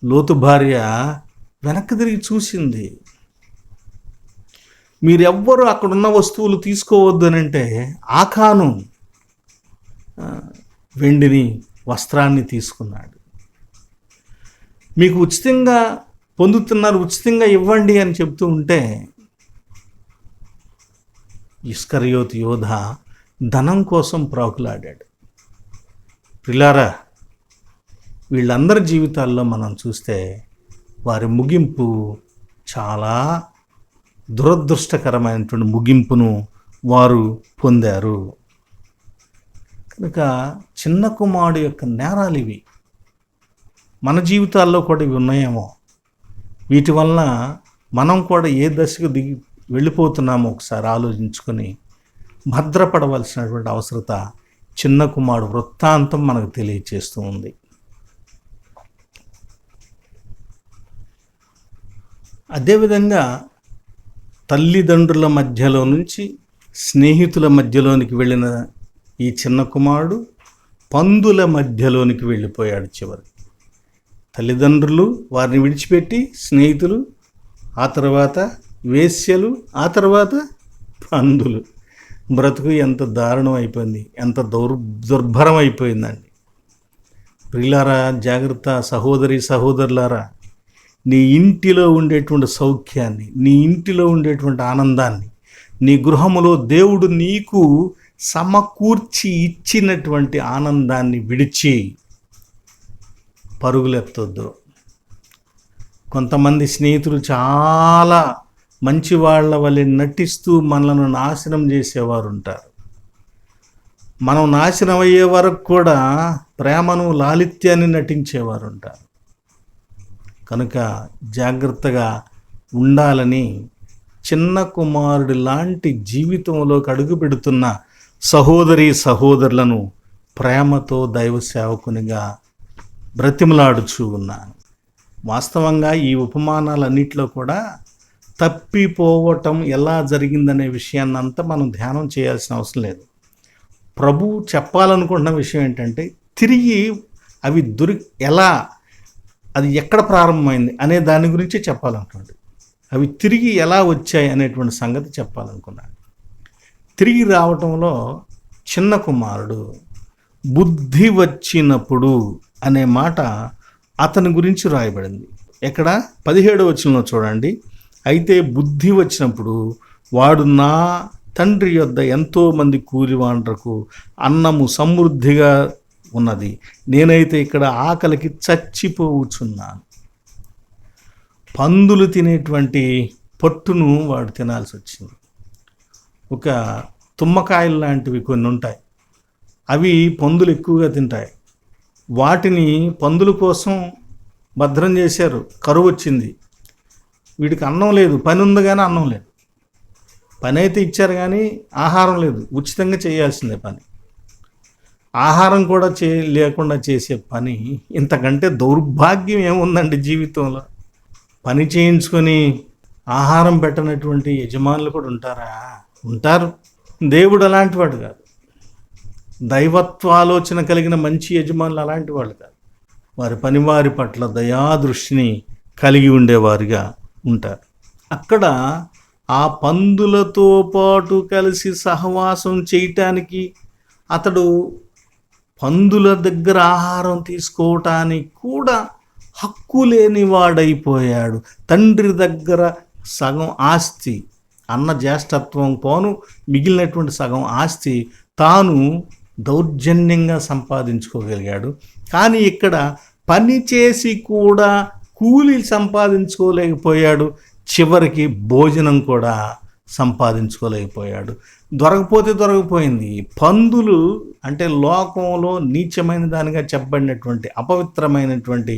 లోతు భార్య వెనక్కి తిరిగి చూసింది. మీరెవ్వరూ అక్కడున్న వస్తువులు తీసుకోవద్దు అని అంటే ఆకాను వెండిని, వస్త్రాన్ని తీసుకున్నాడు. మీకు ఉచితంగా పొందుతున్నారు, ఉచితంగా ఇవ్వండి అని చెప్తూ ఉంటే ఇస్కరియోతు యోధ ధనం కోసం ప్రాకులాడాడు. ప్రియులారా, వీళ్ళందరి జీవితాల్లో మనం చూస్తే వారి ముగింపు చాలా దురదృష్టకరమైనటువంటి ముగింపును వారు పొందారు. కనుక చిన్న కుమారుడు యొక్క నేరాలు ఇవి. మన జీవితాల్లో కూడా ఇవి ఉన్నాయేమో. వీటి వలన మనం కూడా ఏ దశకు వెళ్ళిపోతున్నామో ఒకసారి ఆలోచించుకొని భద్రపడవలసినటువంటి అవసరత చిన్న కుమారుడు వృత్తాంతం మనకు తెలియచేస్తూ ఉంది. అదేవిధంగా తల్లిదండ్రుల మధ్యలో నుంచి స్నేహితుల మధ్యలోనికి వెళ్ళిన ఈ చిన్న కుమారుడు పందుల మధ్యలోనికి వెళ్ళిపోయాడు. చివరి తల్లిదండ్రులు, వారిని విడిచిపెట్టి స్నేహితులు, ఆ తర్వాత వేశ్యలు, ఆ తర్వాత పందులు. బ్రతుకు ఎంత దారుణం అయిపోయింది, ఎంత దుర్భరం అయిపోయిందండి. ప్రియులారా, జాగ్రత్త. సహోదరులారా, నీ ఇంటిలో ఉండేటువంటి సౌఖ్యాన్ని, నీ ఇంటిలో ఉండేటువంటి ఆనందాన్ని, నీ గృహములో దేవుడు నీకు సమకూర్చి ఇచ్చినటువంటి ఆనందాన్ని విడిచి పరుగులెత్తొద్దు. కొంతమంది స్నేహితులు చాలా మంచి వాళ్ళ వలె నటిస్తూ మనలను నాశనం చేసేవారు ఉంటారు. మనం నాశనం అయ్యే వరకు కూడా ప్రేమను, లాలిత్యాన్ని నటించేవారు ఉంటారు. కనుక జాగ్రత్తగా ఉండాలని చిన్న కుమారుడి లాంటి జీవితంలోకి అడుగు పెడుతున్న సహోదరి సహోదరులను ప్రేమతో దైవ సేవకునిగా బ్రతిమలాడుచూ ఉన్నాను. వాస్తవంగా ఈ ఉపమానాలన్నిటిలో కూడా తప్పిపోవటం ఎలా జరిగిందనే విషయాన్నంతా మనం ధ్యానం చేయాల్సిన అవసరం లేదు. ప్రభువు చెప్పాలనుకుంటున్న విషయం ఏంటంటే తిరిగి అవి ఎలా అది ఎక్కడ ప్రారంభమైంది అనే దాని గురించి చెప్పాలనుకోండి. అవి తిరిగి ఎలా వచ్చాయి అనేటువంటి సంగతి చెప్పాలనుకున్నాడు. తిరిగి రావటంలో చిన్న కుమారుడు బుద్ధి వచ్చినప్పుడు అనే మాట అతని గురించి రాయబడింది. ఎక్కడ 17వ వచనంలో చూడండి. అయితే బుద్ధి వచ్చినప్పుడు వాడు నా తండ్రి యొద్ద ఎంతోమంది కూలివాండ్రకు అన్నము సమృద్ధిగా ఉన్నది, నేనైతే ఇక్కడ ఆకలికి చచ్చిపోవచ్చున్నాను. పందులు తినేటువంటి పొట్టును వాడు తినాల్సి వచ్చింది. ఒక తుమ్మకాయలు లాంటివి కొన్ని ఉంటాయి, అవి పందులు ఎక్కువగా తింటాయి. వాటిని పందుల కోసం భద్రం చేశారు. కరువు వచ్చింది, వీడికి అన్నం లేదు, పని ఉంది కానీ అన్నం లేదు. పని అయితే ఇచ్చారు కానీ ఆహారం లేదు, ఉచితంగా చేయాల్సిందే పని. ఆహారం కూడా లేకుండా చేసే పని ఇంతకంటే దౌర్భాగ్యం ఏముందండి జీవితంలో? పని చేయించుకొని ఆహారం పెట్టనటువంటి యజమానులు కూడా ఉంటారా? ఉంటారు. దేవుడు అలాంటి వాడు కాదు. దైవత్వాలోచన కలిగిన మంచి యజమానులు అలాంటి వాళ్ళు కాదు. వారి పనివారి పట్ల దయాదృష్టిని కలిగి ఉండేవారిగా ఉంటారు. అక్కడ ఆ పందులతో పాటు కలిసి సహవాసం చేయటానికి, అతడు పందుల దగ్గర ఆహారం తీసుకోవటానికి కూడా హక్కు లేని వాడైపోయాడు. తండ్రి దగ్గర సగం ఆస్తి, అన్న జ్యేష్ఠత్వం పోను మిగిలినటువంటి సగం ఆస్తి తాను దౌర్జన్యంగా సంపాదించుకోగలిగాడు. కానీ ఇక్కడ పని చేసి కూడా కూలి సంపాదించుకోలేకపోయాడు. చివరికి భోజనం కూడా సంపాదించుకోలేకపోయాడు. దొరకపోతే దొరకపోయింది. పందులు అంటే లోకంలో నీచమైన దానిగా చెప్పబడినటువంటి అపవిత్రమైనటువంటి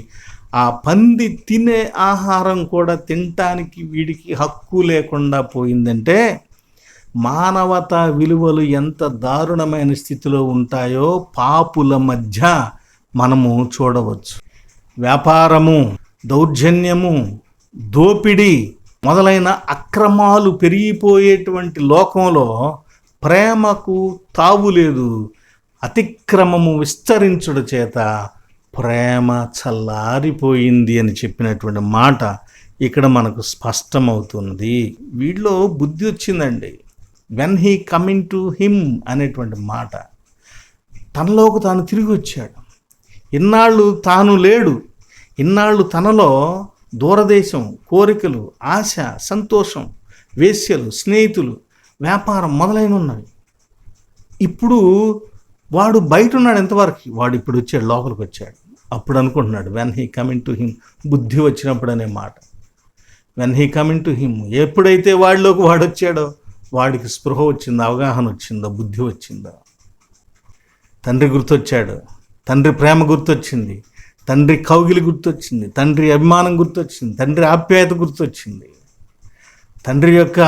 ఆ పంది తినే ఆహారం కూడా తినటానికి వీడికి హక్కు లేకుండా పోయిందంటే మానవతా విలువలు ఎంత దారుణమైన స్థితిలో ఉంటాయో పాపుల మధ్య మనము చూడవచ్చు. వ్యాపారము, దౌర్జన్యము, దోపిడీ మొదలైన అక్రమాలు పెరిగిపోయేటువంటి లోకంలో ప్రేమకు తావు లేదు. అతిక్రమము విస్తరించుట చేత ప్రేమ చల్లారిపోయింది అని చెప్పినటువంటి మాట ఇక్కడ మనకు స్పష్టమవుతున్నది. వీడిలో బుద్ధి వచ్చిందండి. When he coming to him అనేటువంటి మాట, తనలోకి తాను తిరిగి వచ్చాడు. ఇన్నాళ్ళు తాను లేడు, ఇన్నాళ్ళు తనలో దూరదేశం, కోరికలు, ఆశ, సంతోషం, వేశ్యలు, స్నేహితులు, వ్యాపారం మొదలైనవి. ఇప్పుడు వాడు బయట ఉన్నాడు. ఎంతవరకు వాడు ఇప్పుడు వచ్చాడు, లోపలికి వచ్చాడు. అప్పుడు అనుకుంటున్నాడు when he coming to him, బుద్ధి వచ్చినప్పుడు అనే మాట. When he coming to him, ఎప్పుడైతే వాడిలోకి వాడు వచ్చాడో వాడికి స్పృహ వచ్చిందో, అవగాహన వచ్చిందో, బుద్ధి వచ్చిందో. తండ్రి గుర్తొచ్చాడు, తండ్రి ప్రేమ గుర్తొచ్చింది, తండ్రి కౌగిలి గుర్తొచ్చింది, తండ్రి అభిమానం గుర్తొచ్చింది, తండ్రి ఆప్యాయత గుర్తొచ్చింది, తండ్రి యొక్క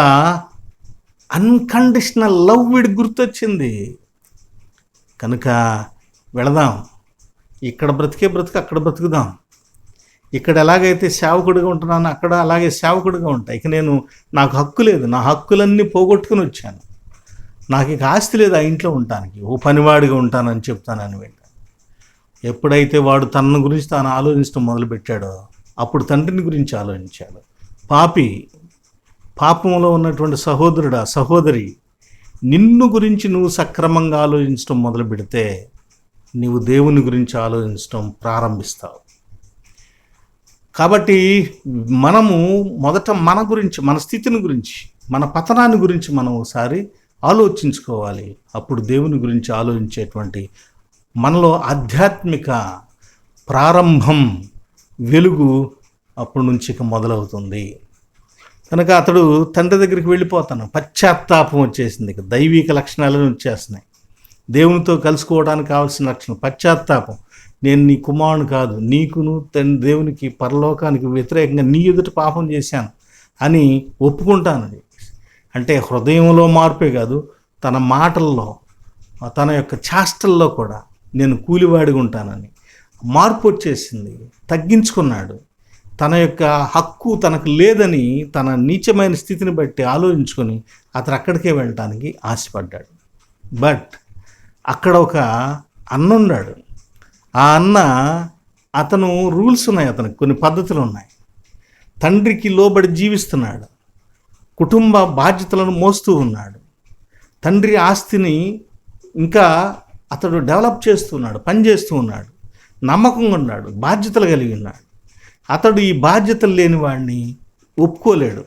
అన్కండిషనల్ లవ్ వీడికి గుర్తొచ్చింది. కనుక వెళదాం, ఇక్కడ బ్రతికే బ్రతుకు అక్కడ బ్రతుకుదాం. ఇక్కడ ఎలాగైతే సేవకుడిగా ఉంటున్నానో అక్కడ అలాగే సేవకుడిగా ఉంటాయి. ఇక నాకు హక్కు లేదు, నా హక్కులన్నీ పోగొట్టుకుని వచ్చాను, నాకు ఇక ఆస్తి లేదు ఆ ఇంట్లో ఉండటానికి, ఓ పనివాడిగా ఉంటానని చెప్తానని వెళ్ళాను. ఎప్పుడైతే వాడు తన గురించి తాను ఆలోచించడం మొదలుపెట్టాడో అప్పుడు తండ్రిని గురించి ఆలోచించాడు. పాపంలో ఉన్నటువంటి సహోదరుడా, సహోదరి, నిన్ను గురించి నువ్వు సక్రమంగా ఆలోచించడం మొదలు పెడితే నీవు దేవుని గురించి ఆలోచించడం ప్రారంభిస్తావు. కాబట్టి మనము మొదట మన గురించి, మన స్థితిని గురించి, మన పతనాన్ని గురించి మనం ఒకసారి ఆలోచించుకోవాలి. అప్పుడు దేవుని గురించి ఆలోచించేటువంటి మనలో ఆధ్యాత్మిక ప్రారంభం, వెలుగు అప్పటి నుంచి ఇక మొదలవుతుంది. కనుక అతడు తండ్రి దగ్గరికి వెళ్ళిపోతాను. పశ్చాత్తాపం వచ్చేసింది, ఇక దైవిక లక్షణాలను వచ్చేస్తున్నాయి. దేవునితో కలుసుకోవడానికి కావాల్సిన లక్షణం పశ్చాత్తాపం. నేను నీ కుమారుని కాదు, నీకును దేవునికి పరలోకానికి వ్యతిరేకంగా నీ ఎదుట పాపం చేశాను అని ఒప్పుకుంటానని. అంటే హృదయంలో మార్పే కాదు, తన మాటల్లో, తన యొక్క చేష్టల్లో కూడా నేను కూలివాడిగా ఉంటానని మార్పు వచ్చేసింది. తగ్గించుకున్నాడు. తన యొక్క హక్కు తనకు లేదని తన నీచమైన స్థితిని బట్టి ఆలోచించుకొని అతను అక్కడికే వెళ్ళటానికి ఆశపడ్డాడు. బట్ అక్కడ ఒక అన్న ఉన్నాడు. ఆ అన్న, అతను రూల్స్ ఉన్నాయి, అతనికి కొన్ని పద్ధతులు ఉన్నాయి. తండ్రికి లోబడి జీవిస్తున్నాడు, కుటుంబ బాధ్యతలను మోస్తూ ఉన్నాడు, తండ్రి ఆస్తిని ఇంకా అతడు డెవలప్ చేస్తున్నాడు, పనిచేస్తూ ఉన్నాడు, నమ్మకంగా ఉన్నాడు, బాధ్యతలు కలిగి ఉన్నాడు. అతడు ఈ బాధ్యతలు లేని వాడిని ఒప్పుకోలేడు.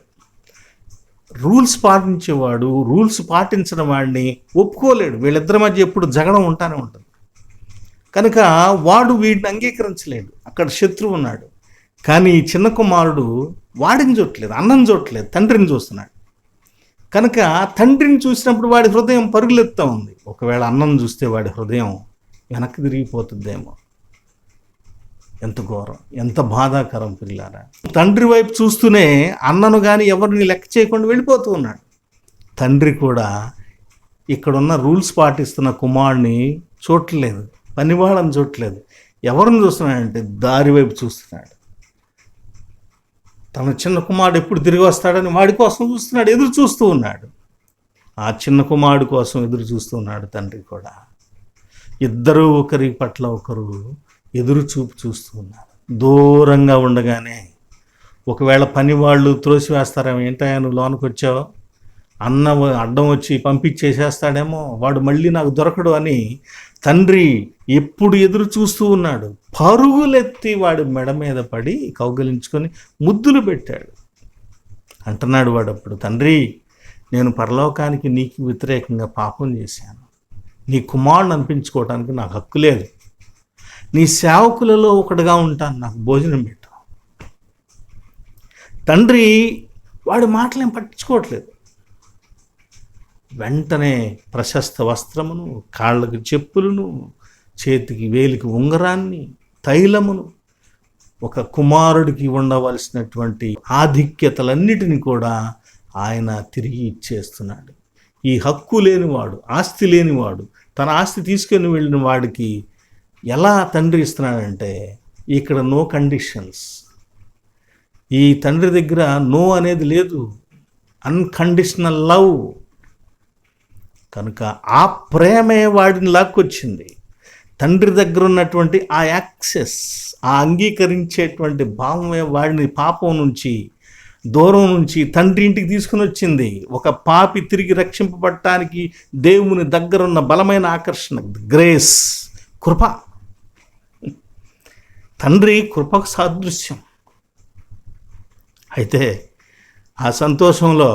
రూల్స్ పాటించేవాడు రూల్స్ పాటించిన వాడిని ఒప్పుకోలేడు. వీళ్ళిద్దరి మధ్య ఎప్పుడు జగడం ఉంటానే ఉంటుంది. కనుక వాడు వీడిని అంగీకరించలేడు. అక్కడ శత్రువు ఉన్నాడు. కానీ ఈ చిన్న కుమారుడు వాడిని చూడట్లేదు, అన్నని చూడట్లేదు, తండ్రిని చూస్తున్నాడు. కనుక తండ్రిని చూసినప్పుడు వాడి హృదయం పరుగులెత్తా ఉంది. ఒకవేళ అన్నం చూస్తే వాడి హృదయం వెనక్కి తిరిగిపోతుందేమో. ఎంత ఘోరం, ఎంత బాధాకరం పిల్లారా. తండ్రి వైపు చూస్తూనే అన్నను కానీ ఎవరిని లెక్క చేయకుండా వెళ్ళిపోతూ ఉన్నాడు. తండ్రి కూడా ఇక్కడున్న రూల్స్ పాటిస్తున్న కుమారుడిని చూడట్లేదు, పనివాళ్ళని చూడట్లేదు. ఎవరిని చూస్తున్నాడంటే దారి వైపు చూస్తున్నాడు. తన చిన్న కుమారుడు ఎప్పుడు తిరిగి వస్తాడని వాడి కోసం చూస్తున్నాడు, ఎదురు చూస్తూ ఉన్నాడు. ఆ చిన్న కుమారుడు కోసం ఎదురు చూస్తూ ఉన్నాడు తండ్రి కూడా. ఇద్దరూ ఒకరి పట్ల ఒకరు ఎదురు చూపు చూస్తూ ఉన్నారు. దూరంగా ఉండగానే ఒకవేళ పని వాళ్ళు త్రోసివేస్తారేమో, ఏంటయ్యా నువ్వు లోనికి వచ్చావు, అన్న అడ్డం వచ్చి పంపించేసేస్తాడేమో, వాడు మళ్ళీ నాకు దొరకడు అని తండ్రి ఎప్పుడు ఎదురు చూస్తూ ఉన్నాడు. పరుగులెత్తి వాడి మెడ మీద పడి కౌగిలించుకొని ముద్దులు పెట్టాడు. అంటున్నాడు వాడు అప్పుడు, తండ్రి నేను పరలోకానికి నీకు వ్యతిరేకంగా పాపం చేశాను, నీ కుమారుని అనిపించుకోవడానికి నాకు హక్కు లేదు, నీ సేవకులలో ఒకటిగా ఉంటాను, నాకు భోజనం పెట్టు. తండ్రి వాడి మాటలేం పట్టించుకోవట్లేదు. వెంటనే ప్రశస్త వస్త్రమును, కాళ్ళకు చెప్పులను, చేతికి వేలికి ఉంగరాన్ని, తైలమును, ఒక కుమారుడికి ఉండవలసినటువంటి ఆధిక్యతలన్నిటినీ కూడా ఆయన తిరిగి ఇచ్చేస్తున్నాడు. ఈ హక్కు లేనివాడు, ఆస్తి లేనివాడు, తన ఆస్తి తీసుకొని వెళ్ళిన వాడికి ఎలా తండ్రి ఇస్తున్నాడంటే ఇక్కడ నో కండిషన్స్. ఈ తండ్రి దగ్గర నో అనేది లేదు, అన్కండిషనల్ లవ్. కనుక ఆ ప్రేమే వాడిని లాక్కొచ్చింది. తండ్రి దగ్గర ఉన్నటువంటి ఆ యాక్సెస్, ఆ అంగీకరించేటువంటి భావమే వాడిని పాపం నుంచి, దూరం నుంచి తండ్రి ఇంటికి తీసుకుని వచ్చింది. ఒక పాపి తిరిగి రక్షింపబడటానికి దేవుని దగ్గరున్న బలమైన ఆకర్షణ, గ్రేస్, కృప. తండ్రి కృపకు సాదృశ్యం. అయితే ఆ సంతోషంలో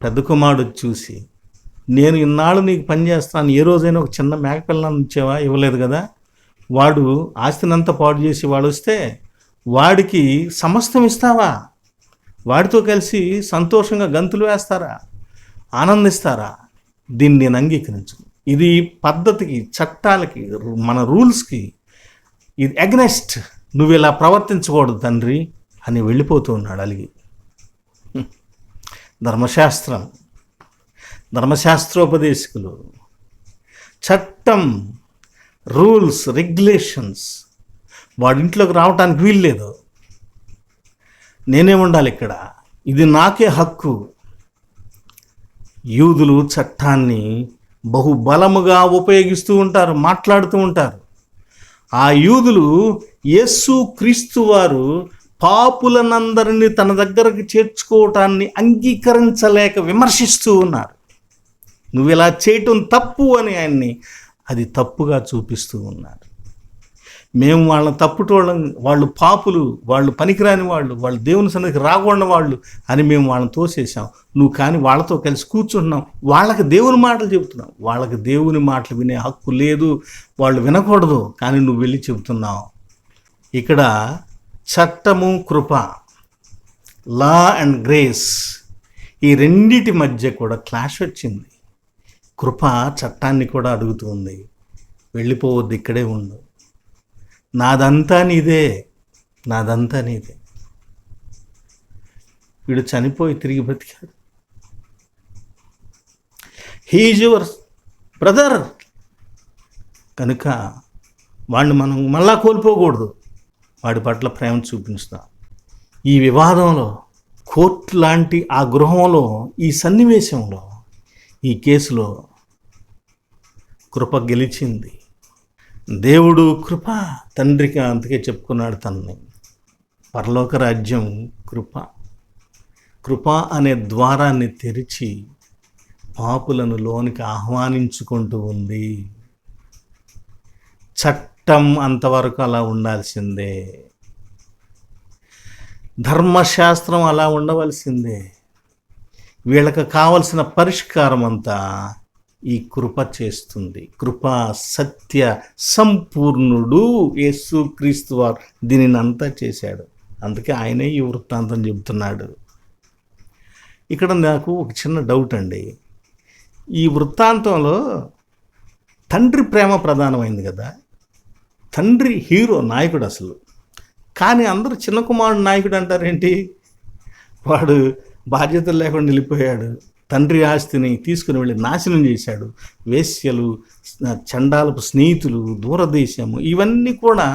పెద్ద కుమారుడు చూసి, నేను ఇన్నాళ్ళు నీకు పని చేస్తాను, ఏ రోజైనా ఒక చిన్న మేకపిల్లని ఇచ్చావా? ఇవ్వలేదు కదా. వాడు ఆస్తినంతా పాడు చేసి వాడు వస్తే వాడికి సమస్తం ఇస్తావా? వాడితో కలిసి సంతోషంగా గంతులు వేస్తారా, ఆనందిస్తారా? దీన్ని నేను అంగీకరించను. ఇది పద్ధతికి, చట్టాలకి, మన రూల్స్కి ఇది అగ్నెస్ట్. నువ్వు ఇలా ప్రవర్తించకూడదు తండ్రి అని వెళ్ళిపోతూ ఉన్నాడు అలిగి. ధర్మశాస్త్రోపదేశకులు, చట్టం, రూల్స్, రెగ్యులేషన్స్, వాడింట్లోకి రావటానికి వీల్లేదు. నేనే ఉండాలి ఇక్కడ, ఇది నాకే హక్కు. యూదులు చట్టాన్ని బహుబలముగా ఉపయోగిస్తూ ఉంటారు, మాట్లాడుతూ ఉంటారు. ఆ యూదులు యేసు క్రీస్తు వారు పాపులనందరినీ తన దగ్గరకు చేర్చుకోవటాన్ని అంగీకరించలేక విమర్శిస్తూ ఉన్నారు. నువ్వు ఇలా చేయటం తప్పు అని ఆయన్ని అది తప్పుగా చూపిస్తూ ఉన్నారు. మేము వాళ్ళని తప్పుటోళ్ళం, వాళ్ళు పాపులు, వాళ్ళు పనికిరాని వాళ్ళు, వాళ్ళు దేవుని సన్నిధికి రాకూడని వాళ్ళు అని మేము వాళ్ళని తోసేసాం. నువ్వు కానీ వాళ్ళతో కలిసి కూర్చుంటున్నాం, వాళ్ళకి దేవుని మాటలు చెబుతున్నావు. వాళ్ళకి దేవుని మాటలు వినే హక్కు లేదు, వాళ్ళు వినకూడదు, కానీ నువ్వు వెళ్ళి చెబుతున్నావు. ఇక్కడ చట్టము, కృప లా అండ్ గ్రేస్, ఈ రెండిటి మధ్య కూడా క్లాష్ వచ్చింది. కృప చట్టాన్ని కూడా అడుగుతుంది, వెళ్ళిపోవద్దు, ఇక్కడే ఉండు, నాదంతా నీదే, నాదంతా నీదే. వీడు చనిపోయి తిరిగి బ్రతికాడు. హీ ఈజ్ యువర్ బ్రదర్ కనుక వాడిని మనం మళ్ళా కోల్పోకూడదు, వాడి పట్ల ప్రేమ చూపించుదాం. ఈ వివాదంలో, కోర్టు లాంటి ఆ గృహంలో, ఈ సన్నివేశంలో, ఈ కేసులో కృప గెలిచింది. దేవుడు కృప, తండ్రికి అందుకే చెప్పుకున్నాడు తనని, పరలోక రాజ్యం కృప. కృప అనే ద్వారాన్ని తెరిచి పాపులను లోనికి ఆహ్వానించుకుంటూ ఉంది. చట్టం అంతవరకు అలా ఉండాల్సిందే, ధర్మశాస్త్రం అలా ఉండవలసిందే. వీళ్ళకి కావలసిన పరిష్కారం అంతా ఈ కృప చేస్తుంది. కృప సత్య సంపూర్ణుడు యేసుక్రీస్తు వారు దీనిని అంతా చేశాడు. అందుకే ఆయనే ఈ వృత్తాంతం చెబుతున్నాడు. ఇక్కడ నాకు ఒక చిన్న డౌట్ అండి. ఈ వృత్తాంతంలో తండ్రి ప్రేమ ప్రధానమైంది కదా, తండ్రి హీరో, నాయకుడు అసలు. కానీ అందరూ చిన్న కుమారుడు నాయకుడు అంటారేంటి? వాడు బాధ్యతలు లేకుండా వెళ్ళిపోయాడు, తండ్రి ఆస్తిని తీసుకుని వెళ్ళి నాశనం చేశాడు. వేశ్యలు, చండాలపు స్నేహితులు, దూరదేశము, ఇవన్నీ కూడా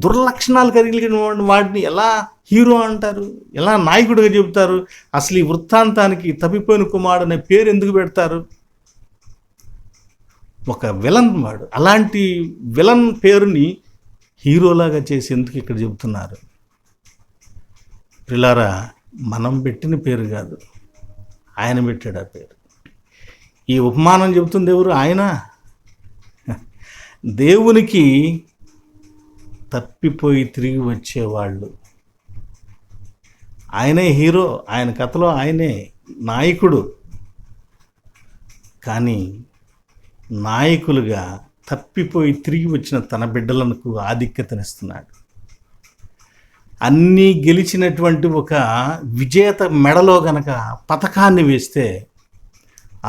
దుర్లక్షణాలు కలిగిన వాడిని ఎలా హీరో అంటారు, ఎలా నాయకుడిగా చెబుతారు? అసలు ఈ వృత్తాంతానికి తప్పిపోయిన కుమారుడు అనే పేరు ఎందుకు పెడతారు? ఒక విలన్ వాడు. అలాంటి విలన్ పేరుని హీరోలాగా చేసి ఎందుకు ఇక్కడ చెబుతున్నారు? పిల్లారా, మనం పెట్టిన పేరు కాదు, ఆయన పెట్టాడు ఆ పేరు. ఈ ఉపమానం చెబుతుంది ఎవరు? ఆయన. దేవునికి తప్పిపోయి తిరిగి వచ్చేవాళ్ళు, ఆయనే హీరో, ఆయన కథలో ఆయనే నాయకుడు. కానీ నాయకులుగా తప్పిపోయి తిరిగి వచ్చిన తన బిడ్డలకు ఆధిక్యతనిస్తున్నాడు. అన్నీ గెలిచినటువంటి ఒక విజేత మెడలో గనక పథకాన్ని వేస్తే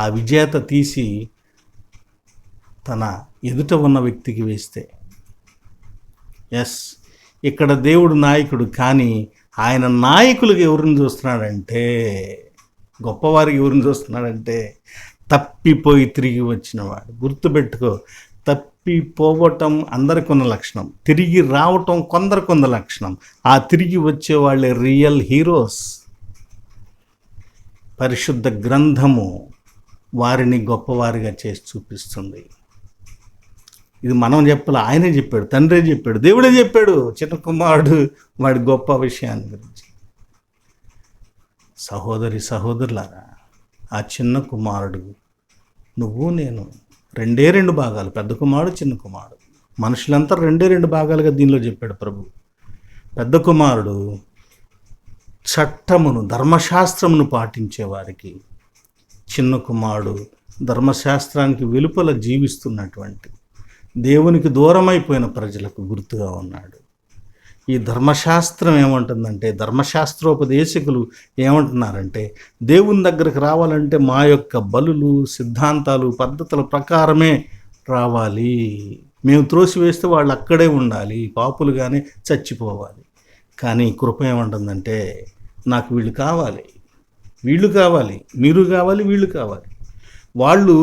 ఆ విజేత తీసి తన ఎదుట ఉన్న వ్యక్తికి వేస్తే, ఎస్, ఇక్కడ దేవుడు నాయకుడు. కానీ ఆయన నాయకులకు ఎవరిని చూస్తున్నాడంటే, గొప్పవారికి ఎవరిని చూస్తున్నాడంటే తప్పిపోయి తిరిగి వచ్చినవాడు. గుర్తుపెట్టుకో, తప్పిపోవటం అందరికి ఉన్న లక్షణం, తిరిగి రావటం కొందరికి ఉన్న లక్షణం. ఆ తిరిగి వచ్చే వాళ్ళే రియల్ హీరోస్. పరిశుద్ధ గ్రంథము వారిని గొప్పవారిగా చేసి చూపిస్తుంది. ఇది మనం చెప్పాలి, ఆయనే చెప్పాడు, తండ్రే చెప్పాడు, దేవుడే చెప్పాడు. చిన్న కుమారుడు వాడి గొప్ప విషయాన్ని గురించి. సహోదరులారా, ఆ చిన్న కుమారుడు, నువ్వు నేను రెండు భాగాలు, పెద్ద కుమారుడు, చిన్న కుమారుడు. మనుషులంతా రెండు భాగాలుగా దీనిలో చెప్పాడు ప్రభు. పెద్ద కుమారుడు చట్టమును, ధర్మశాస్త్రమును పాటించేవారికి, చిన్న కుమారుడు ధర్మశాస్త్రానికి వెలుపల జీవిస్తున్నటువంటి దేవునికి దూరమైపోయిన ప్రజలకు గుర్తుగా ఉన్నాడు. ఈ ధర్మశాస్త్రం ఏమంటుందంటే, ధర్మశాస్త్రోపదేశకులు ఏమంటున్నారంటే, దేవుని దగ్గరకు రావాలంటే మా యొక్క బలులు, సిద్ధాంతాలు, పద్ధతుల ప్రకారమే రావాలి. మేము త్రోసివేస్తే వాళ్ళు అక్కడే ఉండాలి, పాపులుగానే చచ్చిపోవాలి. కానీ కృప ఏమంటుందంటే, నాకు వీళ్ళు కావాలి, వీళ్ళు కావాలి, మీరు కావాలి, వీళ్ళు కావాలి. వాళ్ళు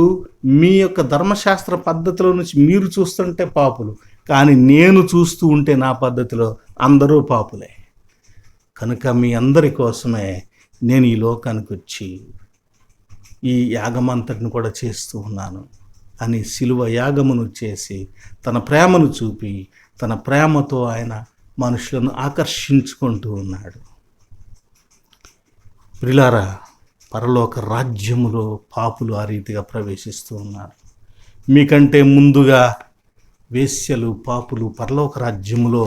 మీ యొక్క ధర్మశాస్త్ర పద్ధతిలో నుంచి మీరు చూస్తుంటే పాపులు, కానీ నేను చూస్తూ ఉంటే నా పద్ధతిలో అందరూ పాపులే. కనుక మీ అందరి కోసమే నేను ఈ లోకానికి వచ్చి ఈ యాగమంతటిని కూడా చేస్తూ ఉన్నాను అని శిలువ యాగమును చేసి తన ప్రేమను చూపి, తన ప్రేమతో ఆయన మనుషులను ఆకర్షించుకుంటూ ఉన్నాడు. ప్రియులారా, పరలోక రాజ్యములో పాపులు ఆ రీతిగా ప్రవేశిస్తూ ఉన్నారు. మీకంటే ముందుగా వేశ్యలు, పాపులు పరలోక రాజ్యములో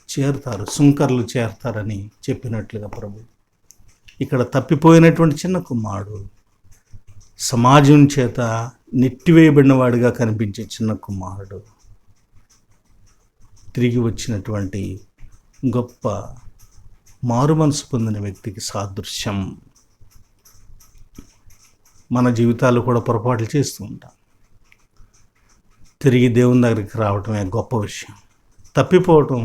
చేరుతారు, సుంకర్లు చేరతారని చెప్పినట్లుగా ప్రభు ఇక్కడ తప్పిపోయినటువంటి చిన్న కుమారుడు, సమాజం చేత నెట్టివేయబడినవాడిగా కనిపించే చిన్న కుమారుడు, తిరిగి వచ్చినటువంటి గొప్ప మారు మనసు పొందిన వ్యక్తికి సాదృశ్యం. మన జీవితాలు కూడా పొరపాట్లు చేస్తూ ఉంటాం. తిరిగి దేవుని దగ్గరికి రావటమే గొప్ప విషయం. తప్పిపోవటం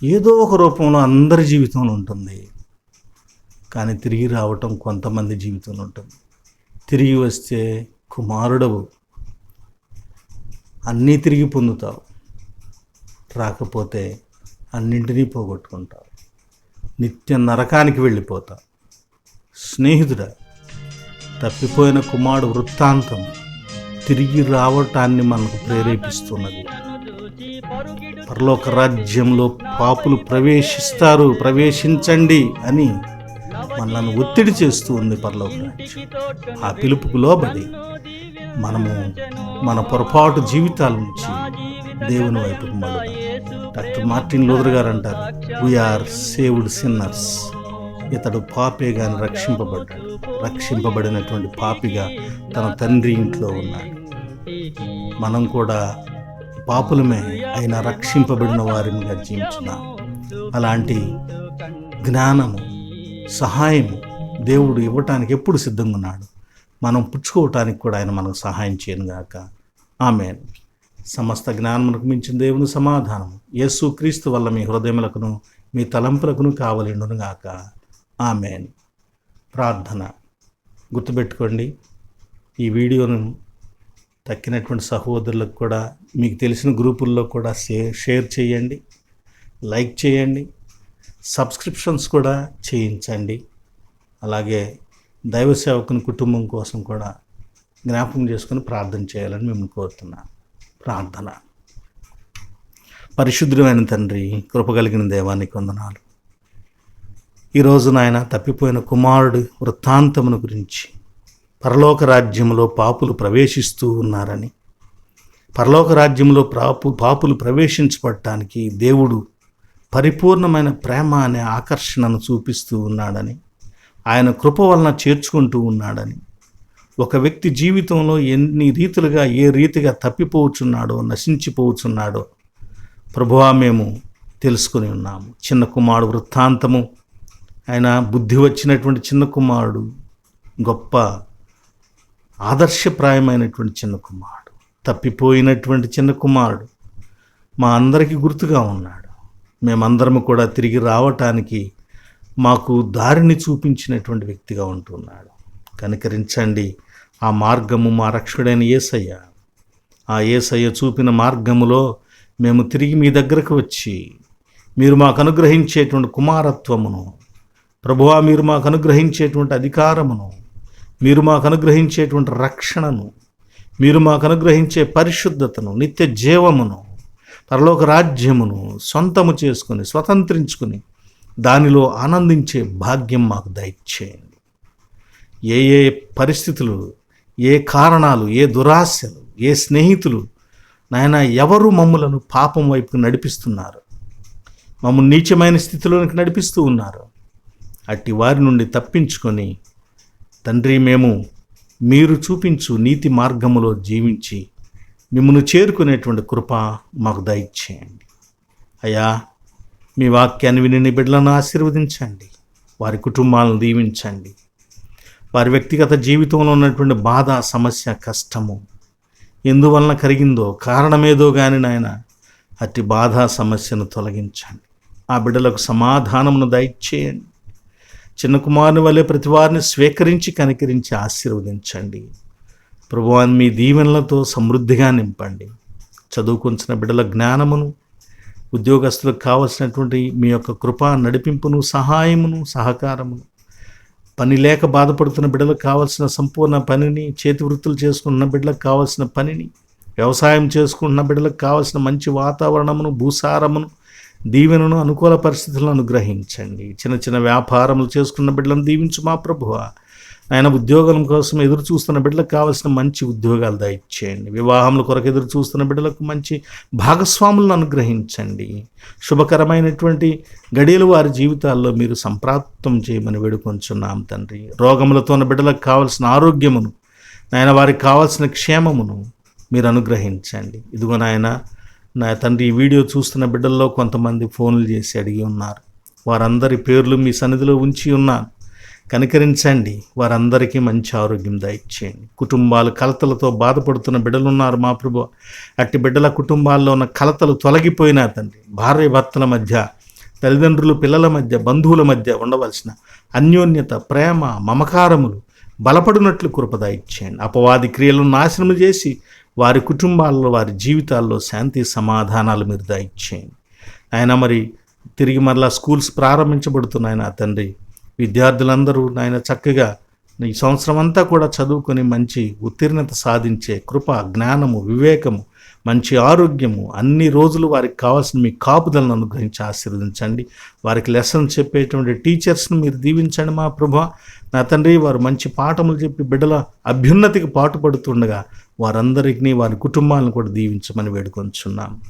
ఏదో ఒక రూపంలో అందరి జీవితంలో ఉంటుంది, కానీ తిరిగి రావటం కొంతమంది జీవితంలో ఉంటుంది. తిరిగి వస్తే కుమారుడవు, అన్నీ తిరిగి పొందుతావు. రాకపోతే అన్నింటినీ పోగొట్టుకుంటావు, నిత్య నరకానికి వెళ్ళిపోతావు. స్నేహితుడా, తప్పిపోయిన కుమారుడు వృత్తాంతం తిరిగి రావటాన్ని మనకు ప్రేరేపిస్తున్నది. పరలోక రాజ్యంలో పాపులు ప్రవేశించండి అని మనల్ని ఒత్తిడి చేస్తూ ఉంది పరలోక రాజ్యం. ఆ పిలుపుకు లోబడి మనము మన పొరపాటు జీవితాల నుంచి దేవుని వైపుకు మళ్ళీ. డాక్టర్ మార్టిన్ లూథర్ గారు అంటారు, వీఆర్ సేవ్డ్ సిన్నర్స్. ఇతడు పాపే గాని రక్షింపబడ్డాడు. రక్షింపబడినటువంటి పాపిగా తన తండ్రి ఇంట్లో ఉన్నాడు. మనం కూడా పాపులమే అయినా రక్షింపబడిన వారినిగా జీవించున్నాం. అలాంటి జ్ఞానము, సహాయము దేవుడు ఇవ్వటానికి ఎప్పుడు సిద్ధంగా ఉన్నాడు. మనం పుచ్చుకోవటానికి కూడా ఆయన మనకు సహాయం చేయను గాక. ఆమేన్. సమస్త జ్ఞానమునకు మించిన దేవుని సమాధానం యేసు క్రీస్తు వల్ల మీ హృదయములకును మీ తలంపులకును కావలిండును గాక. ఆమేన్. ప్రార్థన. గుర్తుపెట్టుకోండి, ఈ వీడియోను తక్కినటువంటి సహోదరులకు కూడా, మీకు తెలిసిన గ్రూపుల్లో కూడా షేర్ చేయండి, లైక్ చేయండి, సబ్స్క్రిప్షన్స్ కూడా చేయించండి. అలాగే దైవ సేవకుని కుటుంబం కోసం కూడా జ్ఞాపకం చేసుకుని ప్రార్థన చేయాలని మిమ్మల్ని కోరుతున్నాను. ప్రార్థన. పరిశుద్ధమైన తండ్రి, కృపగలిగిన దేవానికి వందనాలు. ఈరోజు నాయన తప్పిపోయిన కుమారుడు వృత్తాంతమును గురించి, పరలోక రాజ్యంలో పాపులు ప్రవేశిస్తూ ఉన్నారని, పరలోక రాజ్యంలో పాపులు ప్రవేశించబడటానికి దేవుడు పరిపూర్ణమైన ప్రేమ అనే ఆకర్షణను చూపిస్తూ ఉన్నాడని, ఆయన కృప వలన చేర్చుకుంటూ ఉన్నాడని, ఒక వ్యక్తి జీవితంలో ఎన్ని రీతులుగా ఏ రీతిగా తప్పిపోవచ్చున్నాడో, నశించిపోవచ్చున్నాడో ప్రభువా మేము తెలుసుకొని ఉన్నాము. చిన్న కుమారుడు వృత్తాంతము, ఆయన బుద్ధి వచ్చినటువంటి చిన్న కుమారుడు, గొప్ప ఆదర్శప్రాయమైనటువంటి చిన్న కుమారుడు, తప్పిపోయినటువంటి చిన్న కుమారుడు మా అందరికీ గుర్తుగా ఉన్నాడు. మేమందరము కూడా తిరిగి రావటానికి మాకు దారిని చూపించినటువంటి వ్యక్తిగా ఉంటున్నాడు. కనికరించండి. ఆ మార్గము మా రక్షకుడైన యేసయ్య. ఆ యేసయ్య చూపిన మార్గములో మేము తిరిగి మీ దగ్గరకు వచ్చి, మీరు మాకు అనుగ్రహించేటువంటి కుమారత్వమును, ప్రభువా మీరు మాకు అనుగ్రహించేటువంటి అధికారమును, మీరు మాకు అనుగ్రహించేటువంటి రక్షణను, మీరు మాకు అనుగ్రహించే పరిశుద్ధతను, నిత్య జీవమును, పరలోక రాజ్యమును సొంతము చేసుకుని, స్వతంత్రించుకుని దానిలో ఆనందించే భాగ్యం మాకు దయచేయండి. ఏ ఏ పరిస్థితులు, ఏ కారణాలు, ఏ దురాశలు, ఏ స్నేహితులు నాయన ఎవరు మమ్ములను పాపం వైపుకు నడిపిస్తున్నారు, మమ్మల్ని నీచమైన స్థితిలోనికి నడిపిస్తూ ఉన్నారు, అట్టి వారి నుండి తప్పించుకొని తండ్రి మేము మీరు చూపించు నీతి మార్గములో జీవించి మిమ్మల్ని చేరుకునేటువంటి కృప మాకు దయచేయండి. అయ్యా, మీ వాక్యాన్ని విని బిడ్డలను ఆశీర్వదించండి, వారి కుటుంబాలను దీవించండి. వారి వ్యక్తిగత జీవితంలో ఉన్నటువంటి బాధ, సమస్య, కష్టము ఎందువలన కలిగిందో, కారణమేదో కానీ నాయన అట్టి బాధ సమస్యను తొలగించండి. ఆ బిడ్డలకు సమాధానమును దయచేయండి. చిన్న కుమారుని వలె ప్రతి వారిని స్వీకరించి కనికరించి ఆశీర్వదించండి. ప్రభువాన్ని మీ దీవెనలతో సమృద్ధిగా నింపండి. చదువుకొంచిన బిడ్డల జ్ఞానమును, ఉద్యోగస్తులకు కావలసినటువంటి మీ యొక్క కృప, నడిపింపును, సహాయమును, సహకారమును, పని లేక బాధపడుతున్న బిడ్డలకు కావాల్సిన సంపూర్ణ పనిని, చేతి వృత్తులు చేసుకున్న బిడ్డలకు కావాల్సిన పనిని, వ్యవసాయం చేసుకుంటున్న బిడ్డలకు కావాల్సిన మంచి వాతావరణమును, భూసారమును, దీవెనను, అనుకూల పరిస్థితులను అనుగ్రహించండి. చిన్న చిన్న వ్యాపారములు చేసుకున్న బిడ్డలను దీవించు మా ప్రభువా. ఆయన ఉద్యోగం కోసం ఎదురు చూస్తున్న బిడ్డలకు కావాల్సిన మంచి ఉద్యోగాలు దయచేయండి. వివాహముల కొరకు ఎదురు చూస్తున్న బిడ్డలకు మంచి భాగస్వాములను అనుగ్రహించండి. శుభకరమైనటువంటి గడియలు వారి జీవితాల్లో మీరు సంప్రాప్తం చేయమని వేడుకొంచున్నాం తండ్రి. రోగములతో ఉన్న బిడ్డలకు కావాల్సిన ఆరోగ్యమును, నాయన వారికి కావాల్సిన క్షేమమును మీరు అనుగ్రహించండి. ఇదిగో నాయన, నా తండ్రి, ఈ వీడియో చూస్తున్న బిడ్డల్లో కొంతమంది ఫోన్లు చేసి అడిగి ఉన్నారు, వారందరి పేర్లు మీ సన్నిధిలో ఉంచి ఉన్నాను. కనికరించండి, వారందరికీ మంచి ఆరోగ్యం దయచేయండి. కుటుంబాలు కలతలతో బాధపడుతున్న బిడ్డలున్నారు మా ప్రభువా. అట్టి బిడ్డల కుటుంబాల్లో ఉన్న కలతలు తొలగిపోయినా తండ్రి, భార్య భర్తల మధ్య, తల్లిదండ్రులు పిల్లల మధ్య, బంధువుల మధ్య ఉండవలసిన అన్యోన్యత, ప్రేమ, మమకారములు బలపడినట్లు కృప దయచేయండి. అపవాది క్రియలను నాశనం చేసి వారి కుటుంబాల్లో, వారి జీవితాల్లో శాంతి సమాధానాలు మీరు దయచేయండి. ఆయన మరి తిరిగి మరలా స్కూల్స్ ప్రారంభించబడుతున్నాయి నా తండ్రి. విద్యార్థులందరూ నాయన చక్కగా ఈ సంవత్సరం అంతా కూడా చదువుకొని మంచి ఉత్తీర్ణత సాధించే కృప, జ్ఞానము, వివేకము, మంచి ఆరోగ్యము అన్ని రోజులు వారికి కావాల్సిన మీ కాపుదలను అనుగ్రహించి ఆశీర్వదించండి. వారికి లెసన్ చెప్పేటువంటి టీచర్స్ను మీరు దీవించండి మా ప్రభువా. నా తండ్రి, వారు మంచి పాఠములు చెప్పి బిడ్డల అభ్యున్నతికి పాటుపడుతుండగా వారందరికీ వారి కుటుంబాలను కూడా దీవించమని వేడుకొంచున్నాం.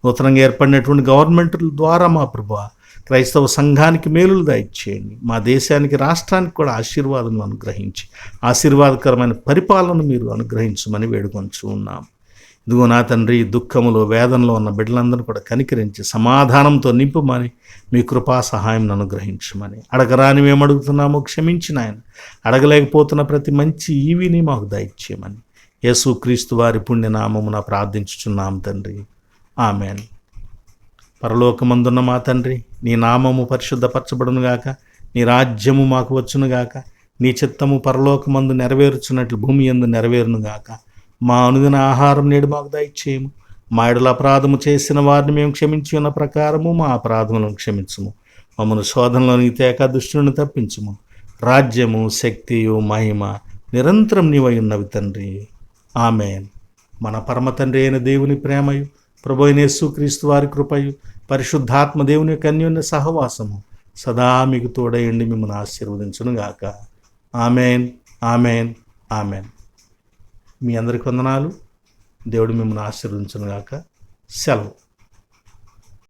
నూతనంగా ఏర్పడినటువంటి గవర్నమెంట్ల ద్వారా మా ప్రభువా క్రైస్తవ సంఘానికి మేలులు దయచేయండి. మా దేశానికి, రాష్ట్రానికి కూడా ఆశీర్వాదం అనుగ్రహించి ఆశీర్వాదకరమైన పరిపాలన మీరు అనుగ్రహించమని వేడుకొంచు ఉన్నాం. ఇదిగో నా తండ్రి, దుఃఖములో, వేదనలో ఉన్న బిడ్డలందరూ కూడా కనికరించి సమాధానంతో నింపమని మీ కృపా సహాయం అనుగ్రహించమని, అడగరాని మేము అడుగుతున్నామో క్షమించిన ఆయన, అడగలేకపోతున్న ప్రతి మంచి ఈవిని మాకు దయచేయమని యేసుక్రీస్తు వారి పుణ్యనామమున ప్రార్థించుచున్నాం తండ్రి. ఆమెన్. పరలోకమందున్న మా తండ్రి, నీ నామము పరిశుద్ధపరచబడునుగాక, నీ రాజ్యము మాకు వచ్చునుగాక, నీ చిత్తము పరలోకమందు నెరవేరుచున్నట్లు భూమి యందు నెరవేరునుగాక. మా అనుదిన ఆహారం నేడు మాకు దయచేయము. మా ఎడల అపరాధము చేసిన వారిని మేము క్షమించి ఉన్న ప్రకారము మా అపరాధములను క్షమించుము. మమ్మను శోధనలోనికి తేక దుష్టుని తప్పించుము. రాజ్యము, శక్తియు, మహిమ నిరంతరం నీవై ఉన్నవి తండ్రి. ఆమెన్. మన పరమ తండ్రి అయిన దేవుని ప్రేమయు, ప్రభు అయిన యేసుక్రీస్తు వారి కృపయు, పరిశుద్ధాత్మ దేవుని యొక్క అన్యోన్య సహవాసము సదా మీకు తోడయండి, మిమ్మల్ని ఆశీర్వదించునుగాక. Amen, amen, amen. మీ అందరికి వందనాలు. దేవుడు మిమ్మల్ని ఆశీర్వదించునుగాక. సెలవు.